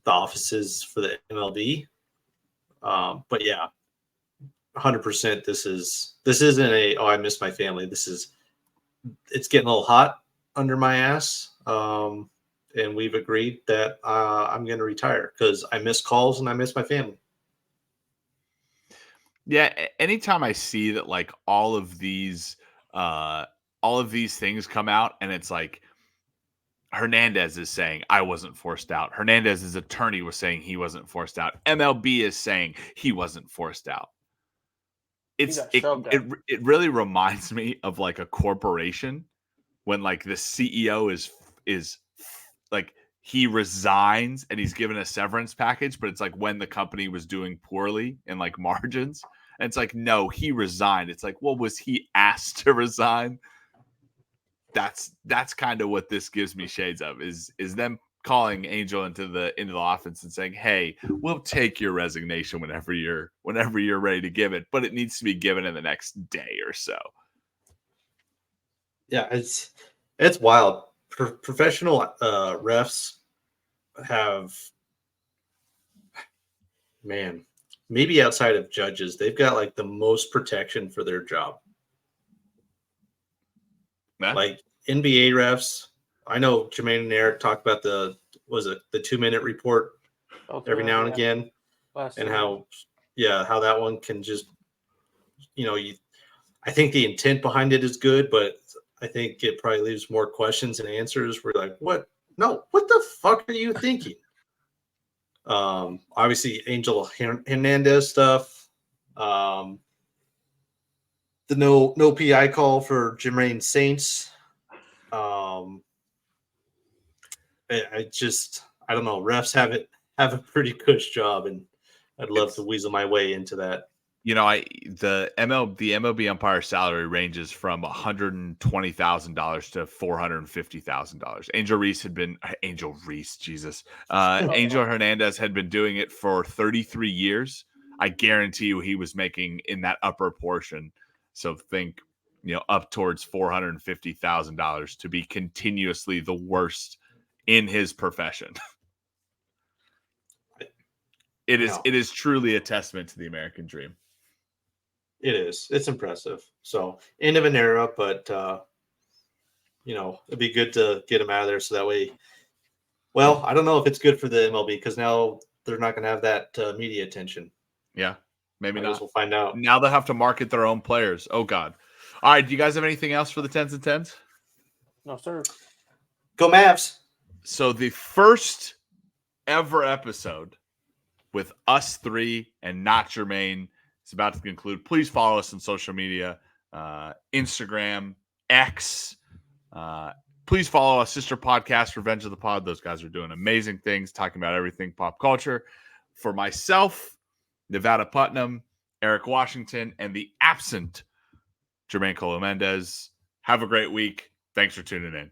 the offices for the MLB. But yeah, 100%. This isn't a I miss my family. It's getting a little hot under my ass. And we've agreed that I'm going to retire because I miss calls and I miss my family. Yeah, anytime I see that, like all of these things come out, and it's like Hernandez is saying I wasn't forced out. Hernandez's attorney was saying he wasn't forced out. MLB is saying he wasn't forced out. It really reminds me of like a corporation when like the CEO is like he resigns and he's given a severance package, but it's like when the company was doing poorly in like margins. And it's like, no, he resigned. It's like, well, was he asked to resign? That's kind of what this gives me shades of is them calling Angel into the offense and saying, hey, we'll take your resignation whenever you're ready to give it, but it needs to be given in the next day or so. Yeah, it's wild. Professional refs have, man, maybe outside of judges, they've got like the most protection for their job. Yeah. Like NBA refs, I know Jermaine and Eric talk about the 2-minute report every now and again, and how that one can just, I think the intent behind it is good, but I think it probably leaves more questions than answers. We're like, what? No, what the fuck are you thinking? Obviously, Angel Hernandez stuff. The no PI call for Jermaine Saints. I don't know. Refs have a pretty cush job, and I'd love to weasel my way into that. The MLB umpire salary ranges from $120,000 to $450,000. Angel Hernandez had been doing it for 33 years. I guarantee you he was making in that upper portion. So think, up towards $450,000 to be continuously the worst in his profession. It is truly a testament to the American dream. It is. It's impressive. So end of an era, but it'd be good to get him out of there so that way Well, I don't know if it's good for the MLB because now they're not going to have that media attention. Yeah, maybe I guess not. we'll find out. Now they'll have to market their own players. Oh, God. All right, do you guys have anything else for the 10s and 10s? No, sir. Go Mavs. So the first ever episode with us three and not Jermaine is about to conclude. Please follow us on social media, Instagram, X. Please follow our sister podcast, Revenge of the Pod. Those guys are doing amazing things, talking about everything pop culture. For myself, Nevada Putnam, Eric Washington, and the absent Jermaine Colo Mendez, have a great week. Thanks for tuning in.